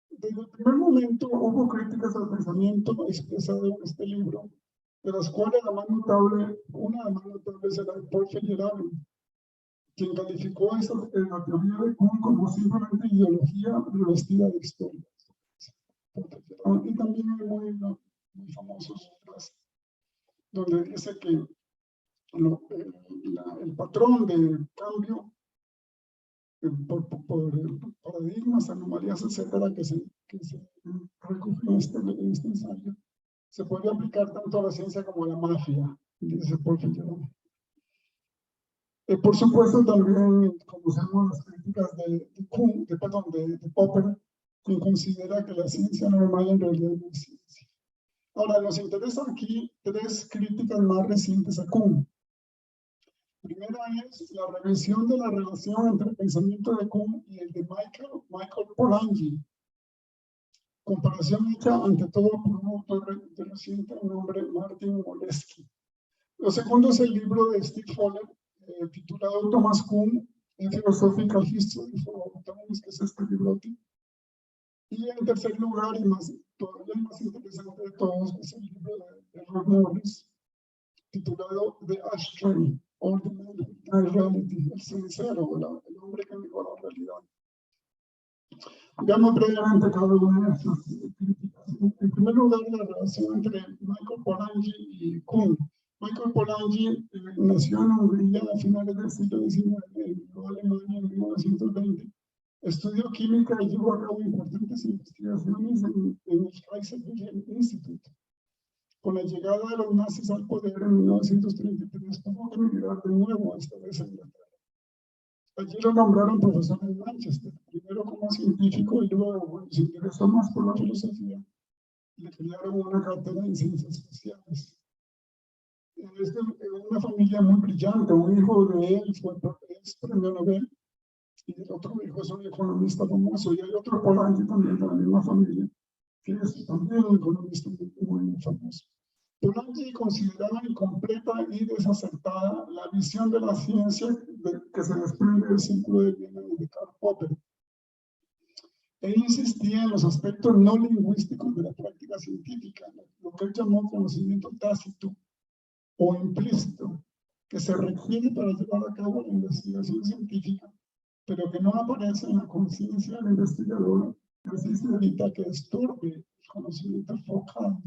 Desde el primer momento hubo críticas al pensamiento expresado en este libro, de las cuales una de las más notables era de Paul Feyerabend, quien calificó la teoría de Kuhn como simplemente ideología revestida de historia. Y también hay muy famosos frases, donde dice que el patrón de cambio por paradigmas, anomalías, etcétera, que se recogen en este ensayo, se puede aplicar tanto a la ciencia como a la mafia, dice Paul Figueroa. Por supuesto, también conocemos las críticas de Popper, quien considera que la ciencia normal en realidad no es ciencia. Ahora, nos interesan aquí tres críticas más recientes a Kuhn. Primera es la revisión de la relación entre el pensamiento de Kuhn y el de Michael Polanyi. Comparación hecha ante todo por un autor de reciente nombre, Martin Molesky. Lo segundo es el libro de Steve Foller, titulado Thomas Kuhn, A Philosophical History for Autonomous, que es este librote. Y en tercer lugar, y todavía más interesante de todos, es el libro de Rob Morris, titulado The Ashtray, or the Man Who Denied Reality, el sincero, el hombre que negó la realidad. Veamos brevemente cada una de estas críticas. En primer lugar, la relación entre Michael Polanyi y Kuhn. Michael Polanyi nació en Hungría a finales del siglo XIX, emigró a Alemania en 1920. Estudió química y llevó a cabo importantes investigaciones en el Kaiser-Wilhelm Institute. Con la llegada de los nazis al poder en 1933, tuvo que emigrar de nuevo, esta vez a Inglaterra. Allí lo nombraron profesor en Manchester, primero como científico y luego, cuando se interesó más por la filosofía, le crearon una cátedra en ciencias sociales. Es de una familia muy brillante, un hijo de él es premio Nobel, y el otro hijo es un economista famoso, y hay otro Polanyi también de la misma familia, que es también un economista muy famoso. Polanyi consideraba incompleta y desacertada la visión de la ciencia que se desprende del círculo de Viena de Karl Popper. Él insistía en los aspectos no lingüísticos de la práctica científica, lo que él llamó conocimiento tácito o implícito, que se requiere para llevar a cabo la investigación científica, pero que no aparece en la conciencia del investigador, y así se evita que estorbe el conocimiento focal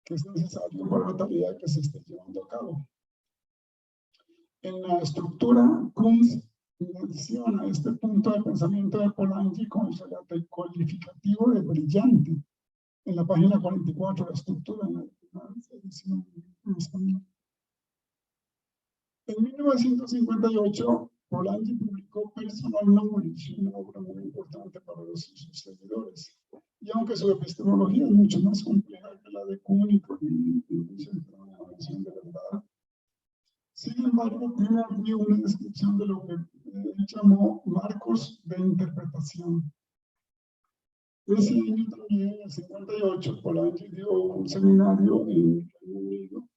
que es necesario para la tarea que se esté llevando a cabo. En la estructura, Kuhn menciona este punto de pensamiento de Polanyi con el calificativo de brillante en la página 44 de la estructura, en la edición en español. En 1958, Polanyi publicó Personal Knowledge, una obra muy importante para sus seguidores. Y aunque su epistemología es mucho más compleja que la de Kuhn y centrada en la noción de verdad, sin embargo, tiene aquí una descripción de lo que él llamó marcos de interpretación. Ese año también, en el 58, Polanyi dio un seminario en el Reino Unido,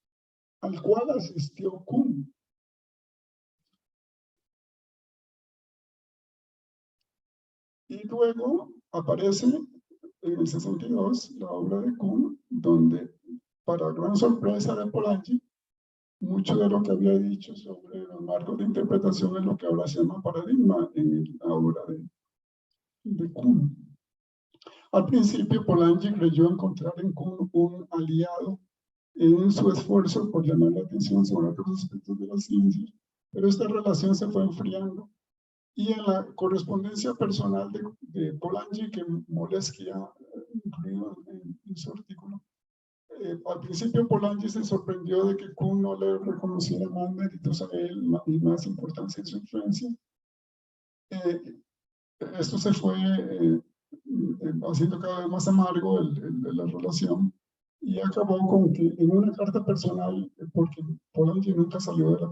al cual asistió Kuhn. Y luego aparece en el 62 la obra de Kuhn, donde, para gran sorpresa de Polanyi, mucho de lo que había dicho sobre los marcos de interpretación es lo que ahora se llama paradigma en la obra de Kuhn. Al principio, Polanyi creyó encontrar en Kuhn un aliado en su esfuerzo por llamar la atención sobre otros aspectos de la ciencia, pero esta relación se fue enfriando. Y en la correspondencia personal de Polanyi, que Molesky ha incluido en su artículo, al principio Polanyi se sorprendió de que Kuhn no le reconociera más méritos a él y más importancia en su influencia. Esto se fue haciendo cada vez más amargo la relación y acabó con que en una carta personal, porque Polanyi nunca salió de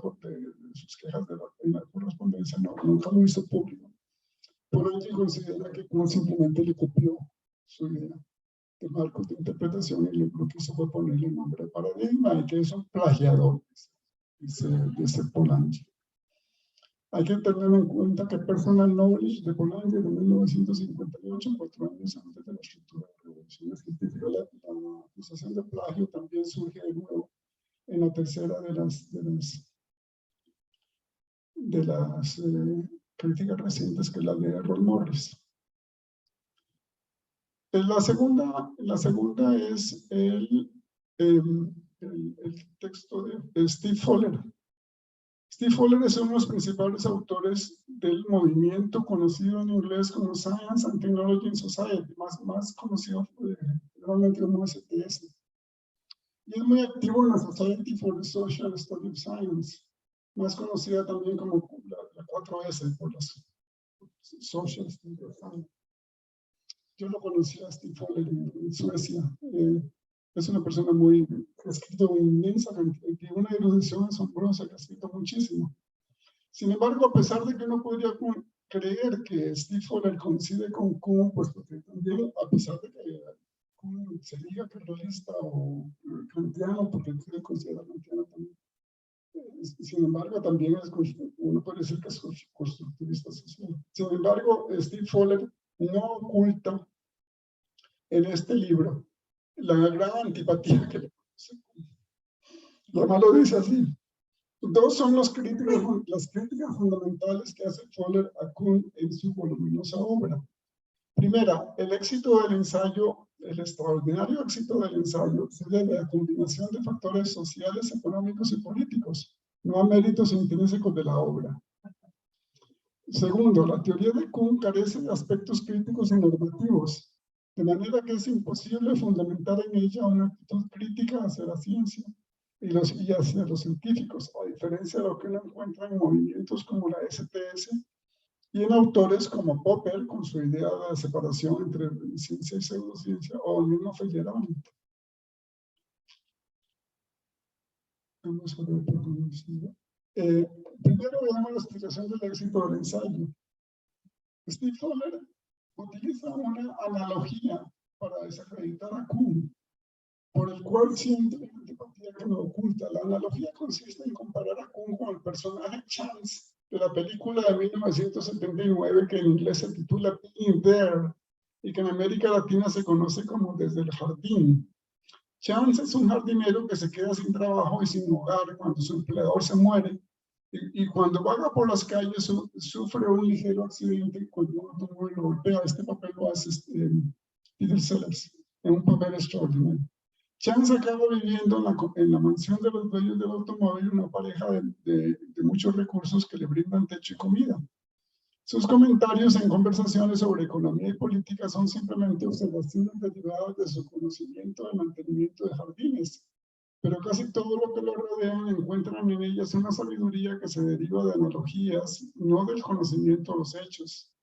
sus quejas en la correspondencia, nunca lo hizo público. Polanyi considera que Kuhn simplemente le copió su idea de marcos de interpretación y lo que hizo fue ponerle el nombre de paradigma y que es un plagiador, dice Polanyi. Hay que tener en cuenta que Personal Knowledge de Polanyi de 1958, 4 años antes de la estructura de la revolución científica, la acusación de plagio también surge de nuevo en la tercera de las críticas recientes, que es la de Errol Morris. La segunda es el texto de Steve Foller. Steve Fuller es uno de los principales autores del movimiento conocido en inglés como Science and Technology in Society, más conocido realmente como STS. Y es muy activo en la Society for the Social Study of Science, más conocida también como la 4S, por las Social Study of Science. Yo lo conocí a Steve Fuller en Suecia. Es una persona que ha escrito inmensa cantidad, tiene una erudición asombrosa, que ha escrito muchísimo. Sin embargo, a pesar de que uno podría creer que Steve Fuller coincide con Kuhn, pues porque también, a pesar de que Kuhn se diga que es realista o kantiano, porque él se considera kantiano también, sin embargo, también uno puede decir que es constructivista social. Sin embargo, Steve Fuller no oculta en este libro la gran antipatía que le produce. Y además lo dice así. Dos son las críticas fundamentales que hace Fuller a Kuhn en su voluminosa obra. Primera, el éxito del ensayo, el extraordinario éxito del ensayo, se debe a combinación de factores sociales, económicos y políticos, no a méritos intrínsecos de la obra. Segundo, la teoría de Kuhn carece de aspectos críticos y normativos, de manera que es imposible fundamentar en ella una actitud crítica hacia la ciencia y hacia los científicos, a diferencia de lo que uno encuentra en movimientos como la STS y en autores como Popper, con su idea de la separación entre ciencia y pseudociencia, o el mismo Feyerabend. Vamos a ver por dónde sigue. Primero veamos la explicación del éxito del ensayo. Steve Fuller utiliza una analogía para desacreditar a Kuhn, por el cual siente la antipatía que lo oculta. La analogía consiste en comparar a Kuhn con el personaje Chance de la película de 1979, que en inglés se titula Being There, y que en América Latina se conoce como Desde el Jardín. Chance es un jardinero que se queda sin trabajo y sin hogar cuando su empleador se muere, y cuando vaga por las calles sufre un ligero accidente cuando un automóvil lo golpea. Este papel lo hace Peter Sellers en un papel extraordinario. Chance acaba viviendo en la mansión de los dueños del automóvil, una pareja de muchos recursos que le brindan techo y comida. Sus comentarios en conversaciones sobre economía y política son simplemente observaciones derivadas de su conocimiento del mantenimiento de jardines, pero casi todo lo que lo rodean encuentran en ellas una sabiduría que se deriva de analogías, no del conocimiento de los hechos.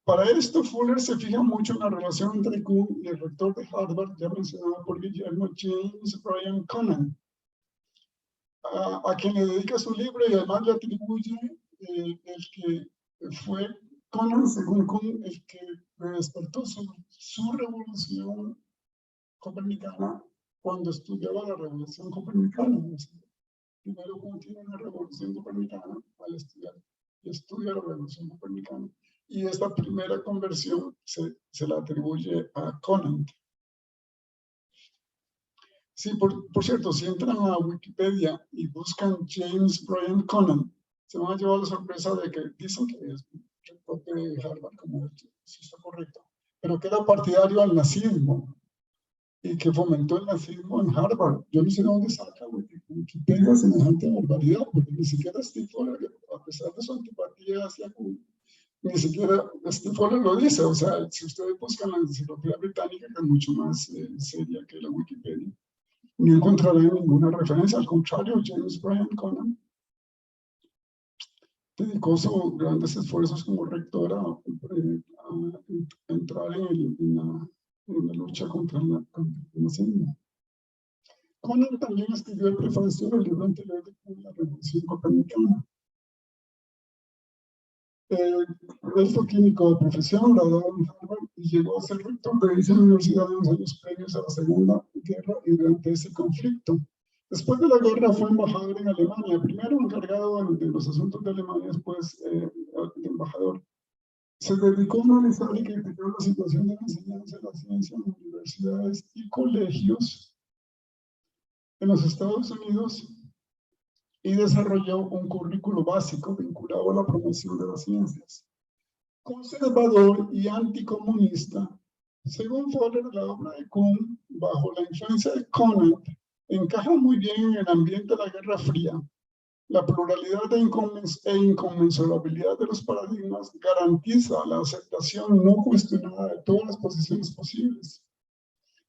Para esto, Fuller se fija mucho en la relación entre Kuhn y el rector de Harvard, ya mencionado por Guillermo, James Bryan Conant, a quien le dedica su libro y además le atribuye el que fue Conant, según Kuhn, el que despertó su revolución copernicana cuando estudiaba la revolución copernicana. Primero Kuhn tiene una revolución copernicana al estudiar y estudia la revolución copernicana. Y esta primera conversión se la atribuye a Conant. Sí, por cierto, si entran a Wikipedia y buscan James Bryan Conant, se van a llevar la sorpresa de que dicen que es rector de Harvard, como si está correcto, pero que era partidario al nazismo y que fomentó el nazismo en Harvard. Yo no sé de dónde saca Wikipedia semejante barbaridad, porque ni siquiera Steve Fuller, a pesar de su antipatía hacia Kuhn, ni siquiera Steve Fuller lo dice. O sea, si ustedes buscan la enciclopedia británica, que es mucho más seria que la Wikipedia, no encontrarán ninguna referencia. Al contrario, James Bryan Conant dedicó sus grandes esfuerzos como rector a entrar en la lucha contra el nazismo. Conant también escribió el prefacio del libro anterior de la Revolución Copernicana. Él fue químico de profesión, graduado en Harvard, y llegó a ser rector de esa universidad en los años previos a la Segunda Guerra y durante ese conflicto. Después de la guerra fue embajador en Alemania, primero encargado de los asuntos de Alemania, después de embajador. Se dedicó a analizar y criticar la situación de la enseñanza de la ciencia en universidades y colegios en los Estados Unidos y desarrolló un currículo básico vinculado a la promoción de las ciencias. Conservador y anticomunista, según Fuller, la obra de Kuhn, bajo la influencia de Conant, encaja muy bien en el ambiente de la Guerra Fría. La pluralidad e inconmensurabilidad de los paradigmas garantiza la aceptación no cuestionada de todas las posiciones posibles,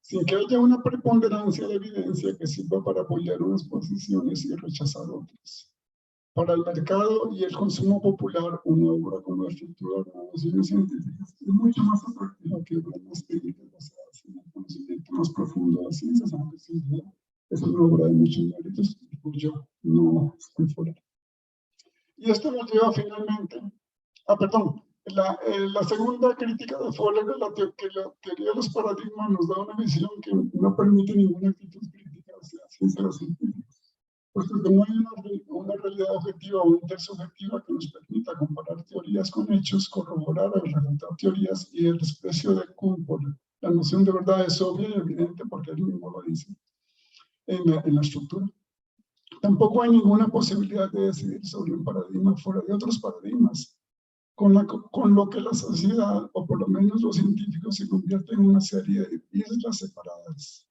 sin que haya una preponderancia de evidencia que sirva para apoyar unas posiciones y rechazar otras. Para el mercado y el consumo popular, una obra con la estructura de nociones científicas es mucho más atractiva que obras más técnicas basadas en el conocimiento más profundo de las ciencias, aunque sin duda es una obra de muchos méritos, y yo no estoy fuera. Y esto nos lleva finalmente, la segunda crítica de Fowler es que la teoría de los paradigmas nos da una visión que no permite ninguna actitud crítica hacia la ciencia de los científicos, puesto que no hay una realidad objetiva o intersubjetiva que nos permita comparar teorías con hechos, corroborar o refutar teorías, y el desprecio de Kuhn por la noción de verdad es obvia y evidente porque él mismo lo dice en la estructura. Tampoco hay ninguna posibilidad de decidir sobre un paradigma fuera de otros paradigmas, con lo que la sociedad, o por lo menos los científicos, se convierten en una serie de islas separadas.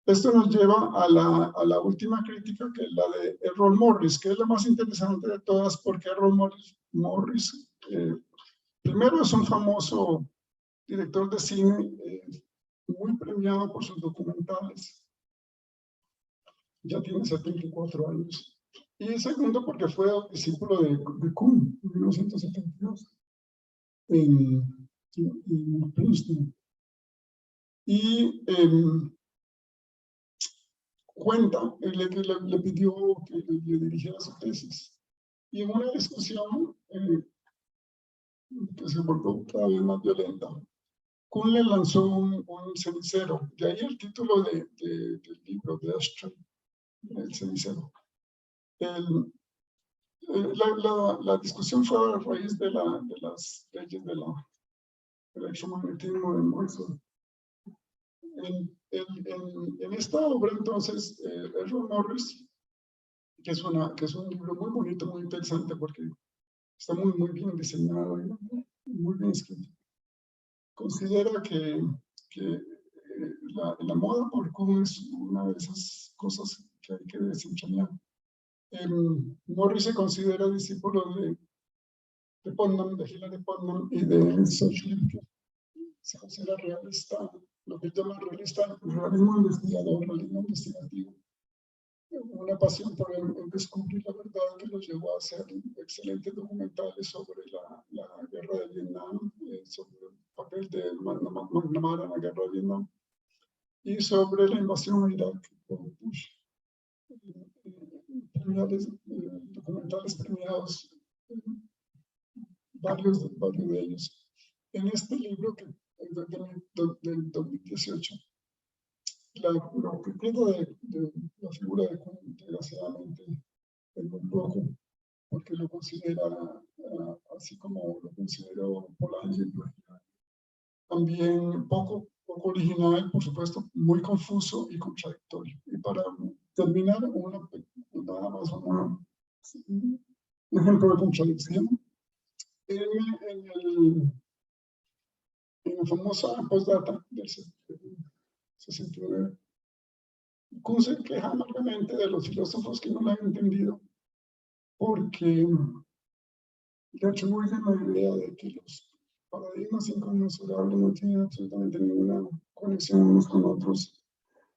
Esto nos lleva a la última crítica, que es la de Errol Morris, que es la más interesante de todas, porque Errol Morris primero es un famoso director de cine, muy premiado por sus documentales. Ya tiene 74 años. Y segundo, porque fue discípulo de Kuhn en 1972 en Princeton. Y cuenta, le pidió que le dirigiera su tesis. Y en una discusión que se volvió cada vez más violenta, Kuhn le lanzó un cenicero. De ahí el título del libro, de Ashtray, el cenicero. La discusión fue a raíz de las leyes del electromagnetismo de Maxwell. En esta obra, entonces, Errol Morris, que es un libro muy bonito, muy interesante, porque está muy bien diseñado y muy bien escrito, considera que la moda por Kuhn es una de esas cosas que hay que desentrañar. Morris se considera discípulo de Putnam, de Hilary Putnam y de Schoenberg. Se considera realista, lo que llaman realista, realismo investigador, realismo investigativo. Una pasión por el descubrir la verdad que lo llevó a hacer excelentes documentales sobre la guerra de Vietnam, sobre el papel de McNamara en la guerra de Vietnam y sobre la invasión a Irak por Bush. Documentales premiados, varios de ellos. En este libro, que es del 2018, lo que queda de la figura de Kuhn, desgraciadamente, es muy poco, porque lo considera, así como lo consideró Polanyi, también poco original, por supuesto, muy confuso y contradictorio. Y para terminar, nada más un ejemplo de contradicción. En la famosa postdata del 69, Kuhn se queja amargamente de los filósofos que no lo han entendido, porque le atribuyen la idea de que los paradigmas inconmensurables no tienen absolutamente ninguna conexión unos con otros,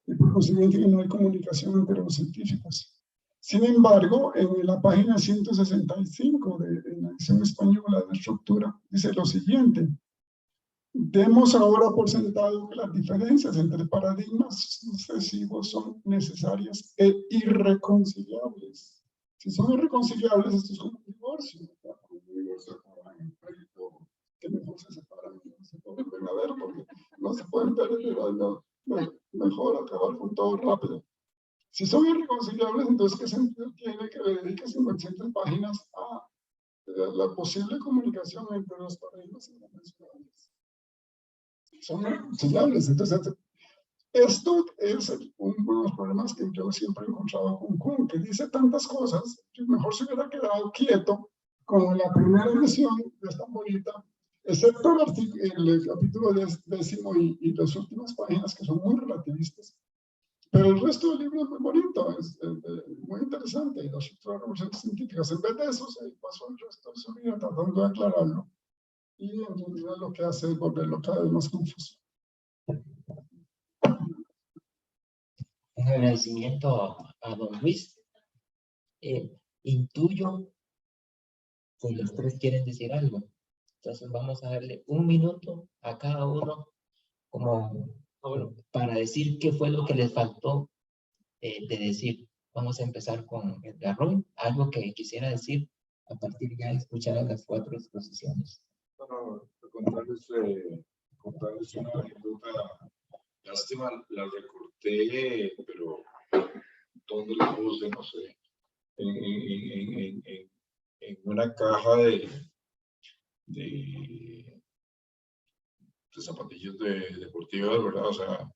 y por consiguiente que no hay comunicación entre los científicos. Sin embargo, en la página 165 en la edición española de la estructura, dice lo siguiente: demos ahora por sentado que las diferencias entre paradigmas sucesivos son necesarias e irreconciliables. Si son irreconciliables, esto es como un divorcio. Un divorcio acaba en pleito, que mejor se separan y no se pueden a ver, porque no se pueden ver, mejor acabar con todo rápido. Si son irreconciliables, entonces, ¿qué sentido tiene que le dedique 57 páginas a la posible comunicación entre los paradigmas inconmensurables? Son irreconciliables. Entonces, esto es uno de los problemas que yo siempre he encontrado con Kuhn, que dice tantas cosas, que mejor se hubiera quedado quieto con la primera edición, que es tan bonita, excepto el capítulo 10 y las últimas páginas, que son muy relativistas. Pero el resto del libro es muy bonito, es muy interesante. Y la estructura de revoluciones científicas, en vez de eso, se pasó el resto de su vida tratando de aclararlo. Y en realidad lo que hace es volverlo cada vez más confuso. Un agradecimiento a don Luis. Intuyo que los tres quieren decir algo. Entonces vamos a darle 1 minuto a cada uno como para decir qué fue lo que les faltó de decir. Vamos a empezar con Edgar Roy. Algo que quisiera decir a partir ya de escuchar a las 4 exposiciones. Bueno, contarles una anécdota. Lástima, la recorté, pero ¿dónde la puse? No sé. En una caja de zapatillas deportivas, ¿verdad? O sea,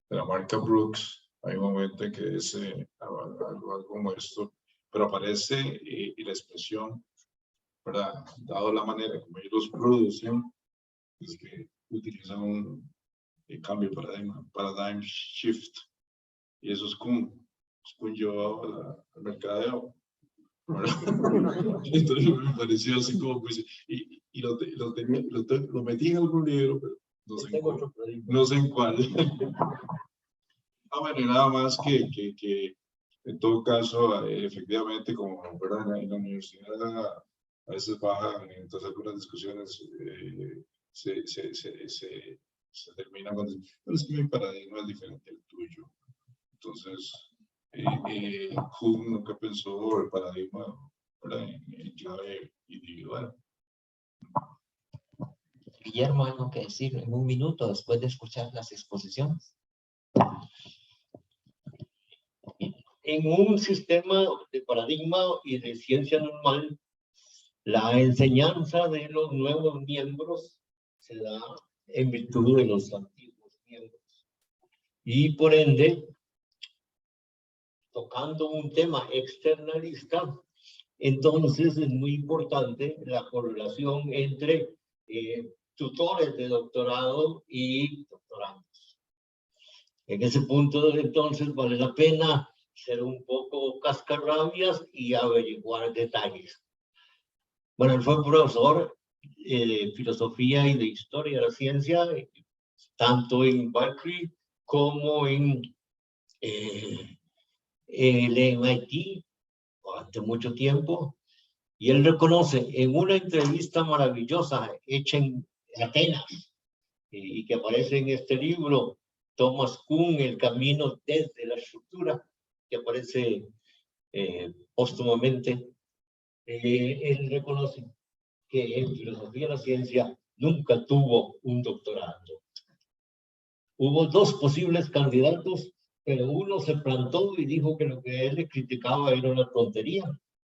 de la marca Brooks. Hay un momento en que dice algo como esto, pero aparece y la expresión, ¿verdad? Dado la manera como ellos los producen, es que utilizan un cambio de paradigm shift, y eso es como llevado al mercadeo. Entonces me pareció así como, pues, y lo metí en algún libro, pero no sé en cuál. Bueno, y nada más que en todo caso, efectivamente, como ¿verdad? En la universidad a veces bajan, entonces algunas discusiones se terminan con, pero es que mi paradigma es diferente al tuyo. Entonces, Hume nunca pensó el paradigma en clave individual. Guillermo, algo que decir en 1 minuto después de escuchar las exposiciones. En un sistema de paradigma y de ciencia normal, la enseñanza de los nuevos miembros se da en virtud de los antiguos miembros. Y por ende, tocando un tema externalista, entonces es muy importante la correlación entre tutores de doctorado y doctorandos. En ese punto, entonces, vale la pena ser un poco cascarrabias y averiguar detalles. Bueno, él fue profesor de filosofía y de historia de la ciencia, tanto en Berkeley como en el MIT durante mucho tiempo. Y él reconoce en una entrevista maravillosa hecha en Atenas y que aparece en este libro, Thomas Kuhn, El camino desde la estructura, que aparece póstumamente, él reconoce que en filosofía de la ciencia nunca tuvo un doctorado. Hubo 2 posibles candidatos, pero uno se plantó y dijo que lo que él le criticaba era una tontería.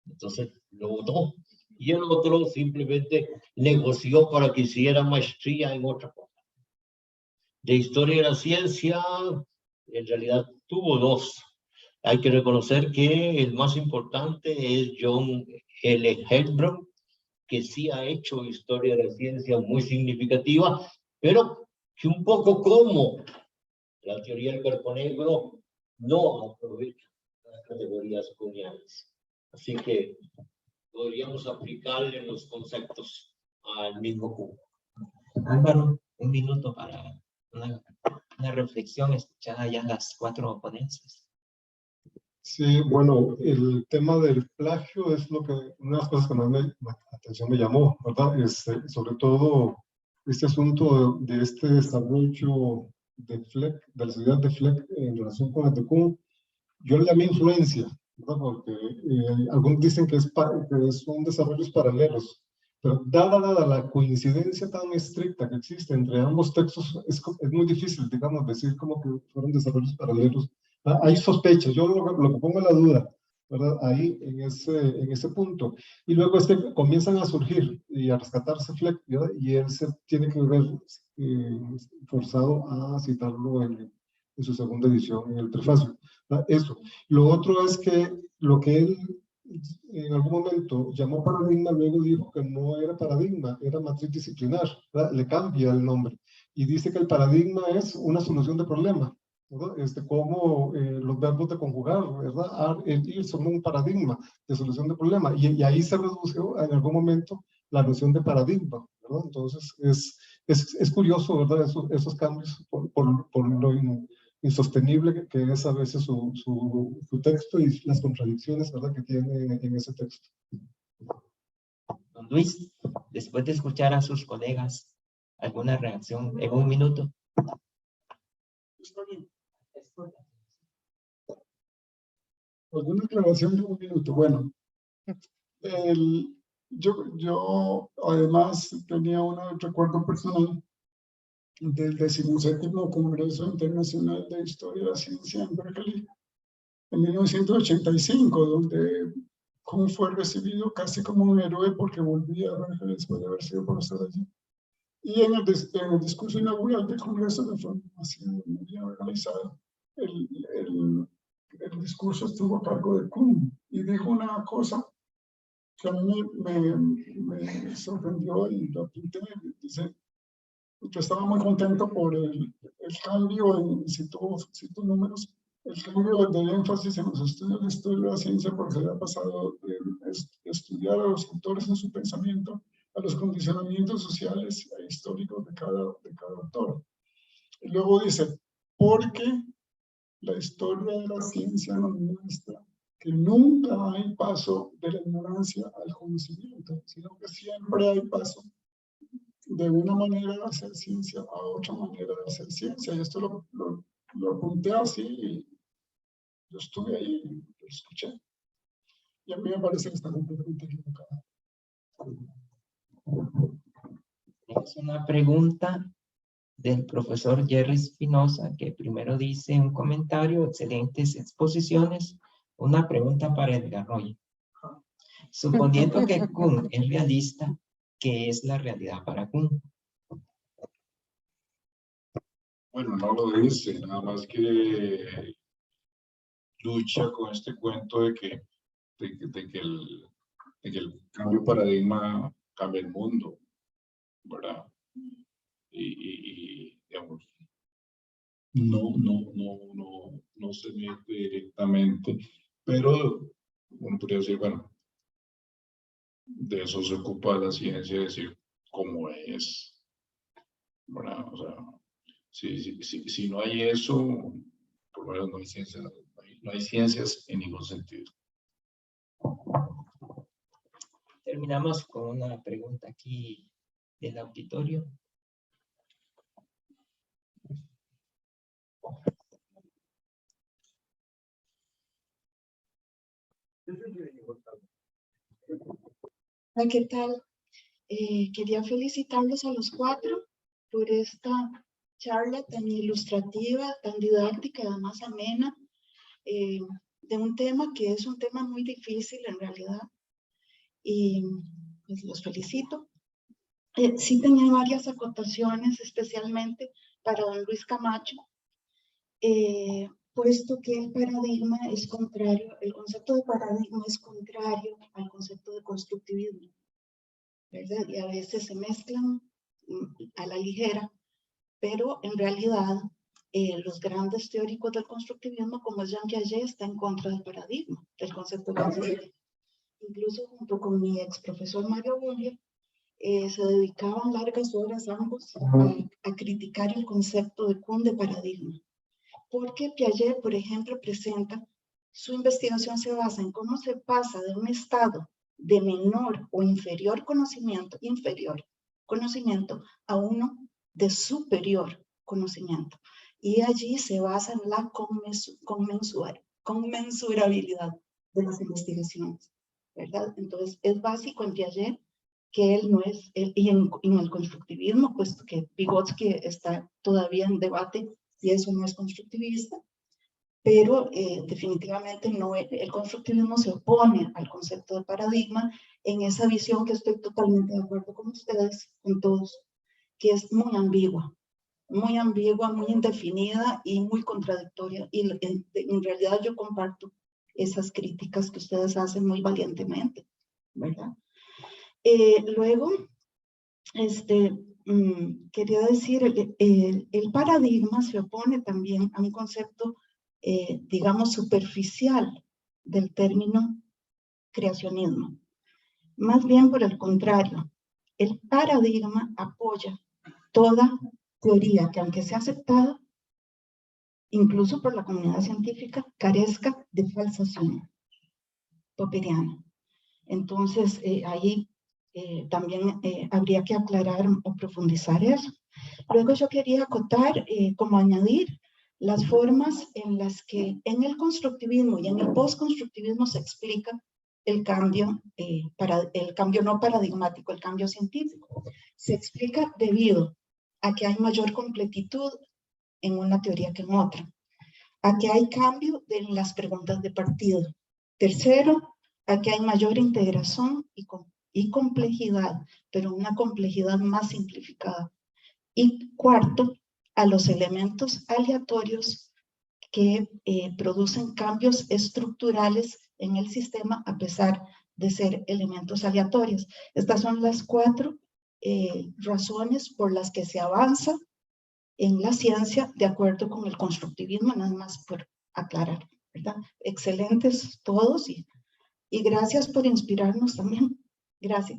Entonces lo votó. Y el otro simplemente negoció para que hiciera maestría en otra cosa. De historia de la ciencia, en realidad tuvo 2. Hay que reconocer que el más importante es John L. Heilbronn, que sí ha hecho historia de la ciencia muy significativa, pero que un poco como la teoría del cuerpo negro no aprovecha las categorías coloniales. Así que podríamos aplicarle los conceptos al mismo cubo. Álvaro, 1 minuto para una reflexión escuchada ya las 4 ponencias. Sí, bueno, el tema del plagio es una de las cosas que más la atención me llamó, ¿verdad? Sobre todo este asunto de este desarrollo de Fleck, de la sociedad de Fleck en relación con la de Kuhn. Yo le llamé influencia, ¿verdad? Porque algunos dicen que son desarrollos paralelos, pero dada la coincidencia tan estricta que existe entre ambos textos, es muy difícil, digamos, decir como que fueron desarrollos paralelos. Hay sospechas, yo lo que pongo en la duda, ¿verdad? Ahí en ese punto. Y luego comienzan a surgir y a rescatarse Fleck, ¿verdad? Y él se tiene que ver forzado a citarlo en su segunda edición, en el prefacio. Eso. Lo otro es que lo que él en algún momento llamó paradigma, luego dijo que no era paradigma, era matriz disciplinar, ¿verdad? Le cambia el nombre y dice que el paradigma es una solución de problema, ¿verdad? Cómo los verbos de conjugar, ¿verdad? Are, el, ir son un paradigma de solución de problema, y ahí se redujo en algún momento la noción de paradigma, ¿verdad? Entonces es curioso, ¿verdad? Esos cambios por lo insostenible que es a veces su texto y las contradicciones, ¿verdad? Que tiene en ese texto. Don Luis, después de escuchar a sus colegas, ¿alguna reacción en un minuto? Está bien. ¿Alguna aclaración de un minuto? Bueno, yo además tenía un recuerdo personal del 17º Congreso Internacional de Historia de la Ciencia en Berkeley, en 1985, donde Kuhn fue recibido casi como un héroe porque volvía a Berkeley después de haber sido profesor allí. Y en el discurso inaugural del Congreso, que fue así muy bien organizado, el discurso estuvo a cargo de Kuhn y dijo una cosa que a mí me sorprendió y lo apunté. Dice, yo estaba muy contento por el cambio, cito números, el cambio del énfasis en los estudios de historia de la ciencia, porque se había pasado de estudiar a los autores en su pensamiento a los condicionamientos sociales e históricos de cada autor. Y luego dice, porque la historia de la ciencia nos muestra que nunca hay paso de la ignorancia al conocimiento, sino que siempre hay paso de una manera de hacer ciencia a otra manera de hacer ciencia. Y esto lo apunté así y yo estuve ahí y lo escuché. Y a mí me parece que está completamente equivocado. Es una pregunta del profesor Jerry Espinosa, que primero dice un comentario, excelentes exposiciones, una pregunta para Edgar Roy. Suponiendo que Kuhn es realista, ¿qué es la realidad para Kuhn? Bueno, no lo dice, nada más que lucha con este cuento de que el cambio de paradigma cambia el mundo, ¿verdad? Y digamos, no se mete directamente, pero uno podría decir, bueno, de eso se ocupa la ciencia, decir cómo es, ¿verdad? O sea, si no hay eso, por lo menos no hay ciencia, no hay ciencias en ningún sentido. Terminamos con una pregunta aquí del auditorio. Hola, ¿qué tal? Quería felicitarlos a los cuatro por esta charla tan ilustrativa, tan didáctica, además amena, de un tema que es un tema muy difícil en realidad. Y pues los felicito. Sí tenía varias acotaciones, especialmente para don Luis Camacho, puesto que el paradigma es contrario, el concepto de paradigma es contrario al concepto de constructivismo, ¿verdad? Y a veces se mezclan a la ligera, pero en realidad los grandes teóricos del constructivismo, como es Jean Piaget, está en contra del paradigma, del concepto de paradigma. Incluso junto con mi ex profesor Mario Bullia, se dedicaban largas horas ambos a criticar el concepto de Kuhn de paradigma. Porque Piaget, por ejemplo, presenta, su investigación se basa en cómo se pasa de un estado de menor o inferior conocimiento, a uno de superior conocimiento. Y allí se basa en la conmensurabilidad de las investigaciones, ¿verdad? Entonces, es básico en Piaget que él no es, y en el constructivismo, puesto que Vygotsky está todavía en debate y eso no es constructivista, pero definitivamente no, el constructivismo se opone al concepto de paradigma en esa visión que estoy totalmente de acuerdo con ustedes, con todos, que es muy ambigua, muy indefinida y muy contradictoria. Y en realidad yo comparto esas críticas que ustedes hacen muy valientemente, ¿verdad? Luego, quería decir, el paradigma se opone también a un concepto, digamos, superficial del término creacionismo. Más bien por el contrario, el paradigma apoya toda teoría que, aunque sea aceptada, incluso por la comunidad científica, carezca de falsación popperiana. Entonces, ahí también habría que aclarar o profundizar eso. Luego yo quería acotar, como añadir, las formas en las que en el constructivismo y en el postconstructivismo se explica el cambio no paradigmático, el cambio científico. Se explica debido a que hay mayor completitud en una teoría que en otra, a que hay cambio de las preguntas de partido. Tercero, a que hay mayor integración y complejidad, pero una complejidad más simplificada. Y cuarto, a los elementos aleatorios que producen cambios estructurales en el sistema a pesar de ser elementos aleatorios. Estas son las 4 razones por las que se avanza en la ciencia de acuerdo con el constructivismo, nada más por aclarar, ¿verdad? Excelentes todos y gracias por inspirarnos también. Gracias.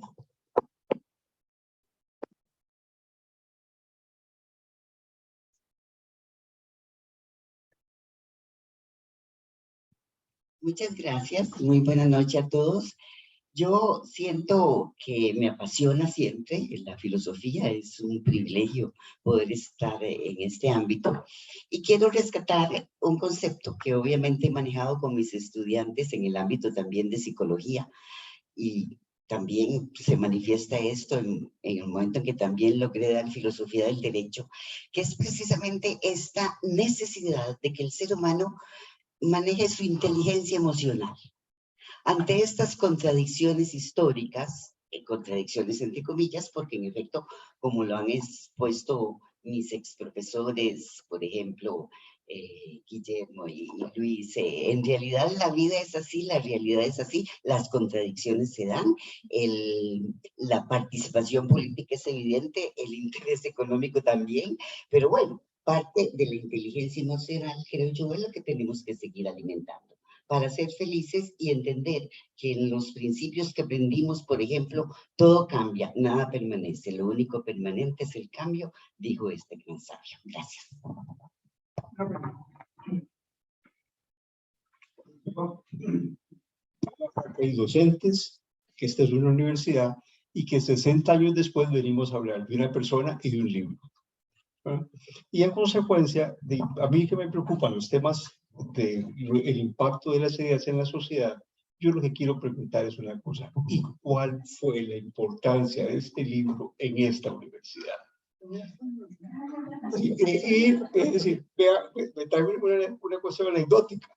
Muchas gracias, muy buena noche a todos. Yo siento que me apasiona siempre la filosofía, es un privilegio poder estar en este ámbito y quiero rescatar un concepto que obviamente he manejado con mis estudiantes en el ámbito también de psicología y también se manifiesta esto en el momento en que también logré dar filosofía del derecho, que es precisamente esta necesidad de que el ser humano maneje su inteligencia emocional. Ante estas contradicciones históricas, contradicciones entre comillas, porque en efecto, como lo han expuesto mis exprofesores, por ejemplo, Guillermo y Luis, en realidad la vida es así, la realidad es así, las contradicciones se dan, la participación política es evidente, el interés económico también, pero bueno, parte de la inteligencia emocional, creo yo, es lo que tenemos que seguir alimentando para ser felices y entender que en los principios que aprendimos, por ejemplo, todo cambia, nada permanece, lo único permanente es el cambio, dijo este gran sabio. Gracias. Hay docentes, que esta es una universidad y que 60 años después venimos a hablar de una persona y de un libro. Y en consecuencia, a mí que me preocupan los temas del impacto de las ideas en la sociedad, yo lo que quiero preguntar es una cosa: ¿y cuál fue la importancia de este libro en esta universidad? Es decir, me trae una cuestión anecdótica.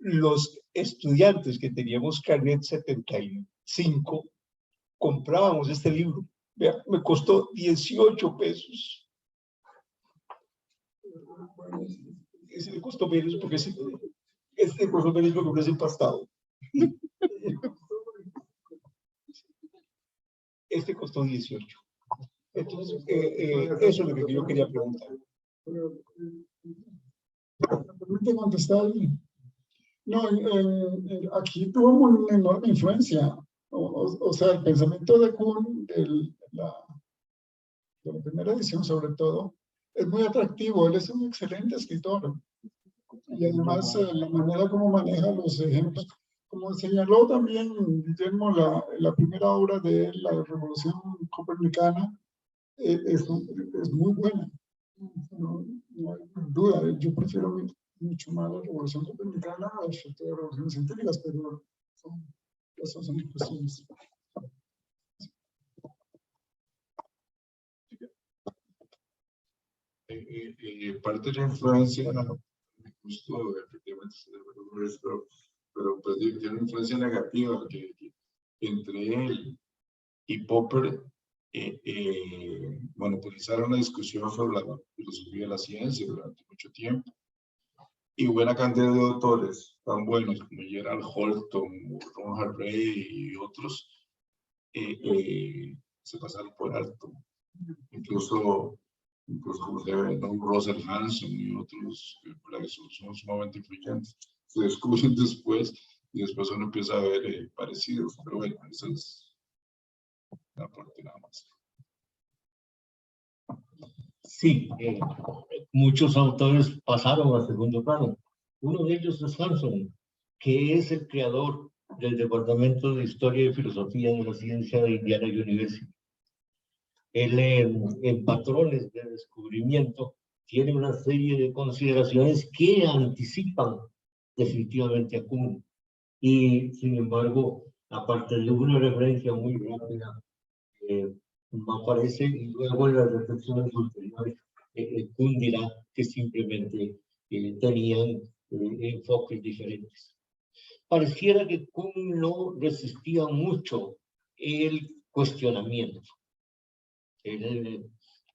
Los estudiantes que teníamos carnet 75 comprábamos este libro. Vea, me costó 18 pesos. Ese le costó menos porque este costó menos porque es empastado. Este costó 18. Entonces, eso es lo que yo quería preguntar. ¿Me permite contestar? No, aquí tuvo una enorme influencia. O sea, el pensamiento de Kuhn, de la primera edición sobre todo, es muy atractivo. Él es un excelente escritor. Y además la manera como maneja los ejemplos. Como señaló también Guillermo, la primera obra de él, La Revolución Copernicana, es muy buena. No hay duda. Yo prefiero mucho más la Revolución Copernicana a las revoluciones científicas, pero esas son cuestiones. Parte de la influencia, justo efectivamente, pero pues tiene una influencia negativa que entre él y Popper monopolizaron la discusión sobre la filosofía de la ciencia durante mucho tiempo. Y buena cantidad de autores tan buenos como Gerald Holton, Ron Harvey y otros se pasaron por alto incluso José Russell Hanson y otros, son sumamente influyentes. Se descubren después y después uno empieza a ver parecidos, pero bueno, esa es la parte nada más. Sí, muchos autores pasaron a segundo plano. Uno de ellos es Hanson, que es el creador del Departamento de Historia y Filosofía de la Ciencia de Indiana University. Él, en patrones de descubrimiento, tiene una serie de consideraciones que anticipan definitivamente a Kuhn. Y, sin embargo, aparte de una referencia muy rápida, aparece y luego en las reflexiones ulteriores, Kuhn dirá que simplemente tenían enfoques diferentes. Pareciera que Kuhn no resistía mucho el cuestionamiento.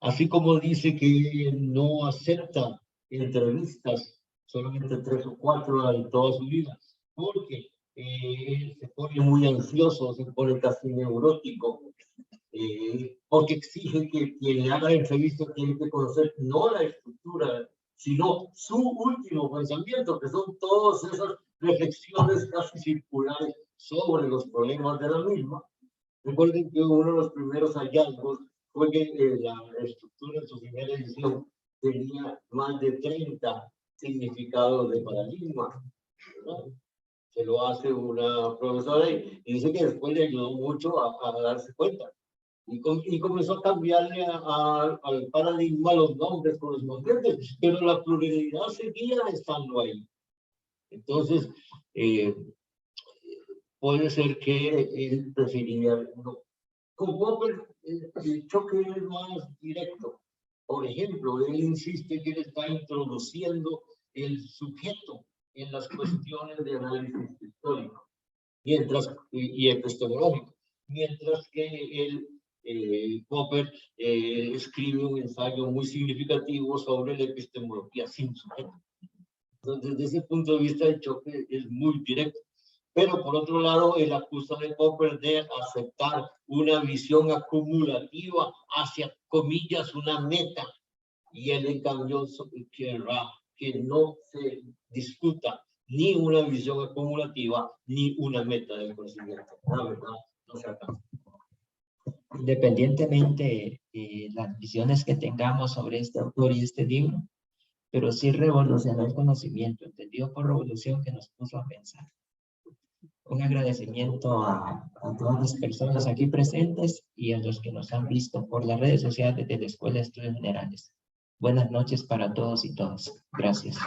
Así como dice que no acepta entrevistas, solamente 3 o 4 en toda su vida, porque se pone muy ansioso, se pone casi neurótico, porque exige que quien le haga la entrevista tiene que conocer no la estructura, sino su último pensamiento, que son todas esas reflexiones casi circulares sobre los problemas de la misma. Recuerden que uno de los primeros hallazgos fue que la estructura en su primera edición tenía más de 30 significados de paradigma, ¿verdad? Se lo hace una profesora y dice que después le ayudó mucho a darse cuenta. Y comenzó a cambiarle al paradigma los nombres correspondientes, pero la pluralidad seguía estando ahí. Entonces, puede ser que él preferiría uno. Con Popper, el choque es más directo. Por ejemplo, él insiste que él está introduciendo el sujeto en las cuestiones de análisis histórico y epistemológico, mientras que Popper escribe un ensayo muy significativo sobre la epistemología sin sujeto. Entonces, desde ese punto de vista, el choque es muy directo. Pero por otro lado, él acusa a Popper de aceptar una visión acumulativa hacia, comillas, una meta. Y él, en cambio, querrá que no se discuta ni una visión acumulativa ni una meta del conocimiento. La verdad, no se alcanza. Independientemente de las visiones que tengamos sobre este autor y este libro, pero sí revolucionó el conocimiento, entendido por revolución, que nos puso a pensar. Un agradecimiento a todas las personas aquí presentes y a los que nos han visto por las redes sociales de la Escuela de Estudios Generales. Buenas noches para todos y todas. Gracias.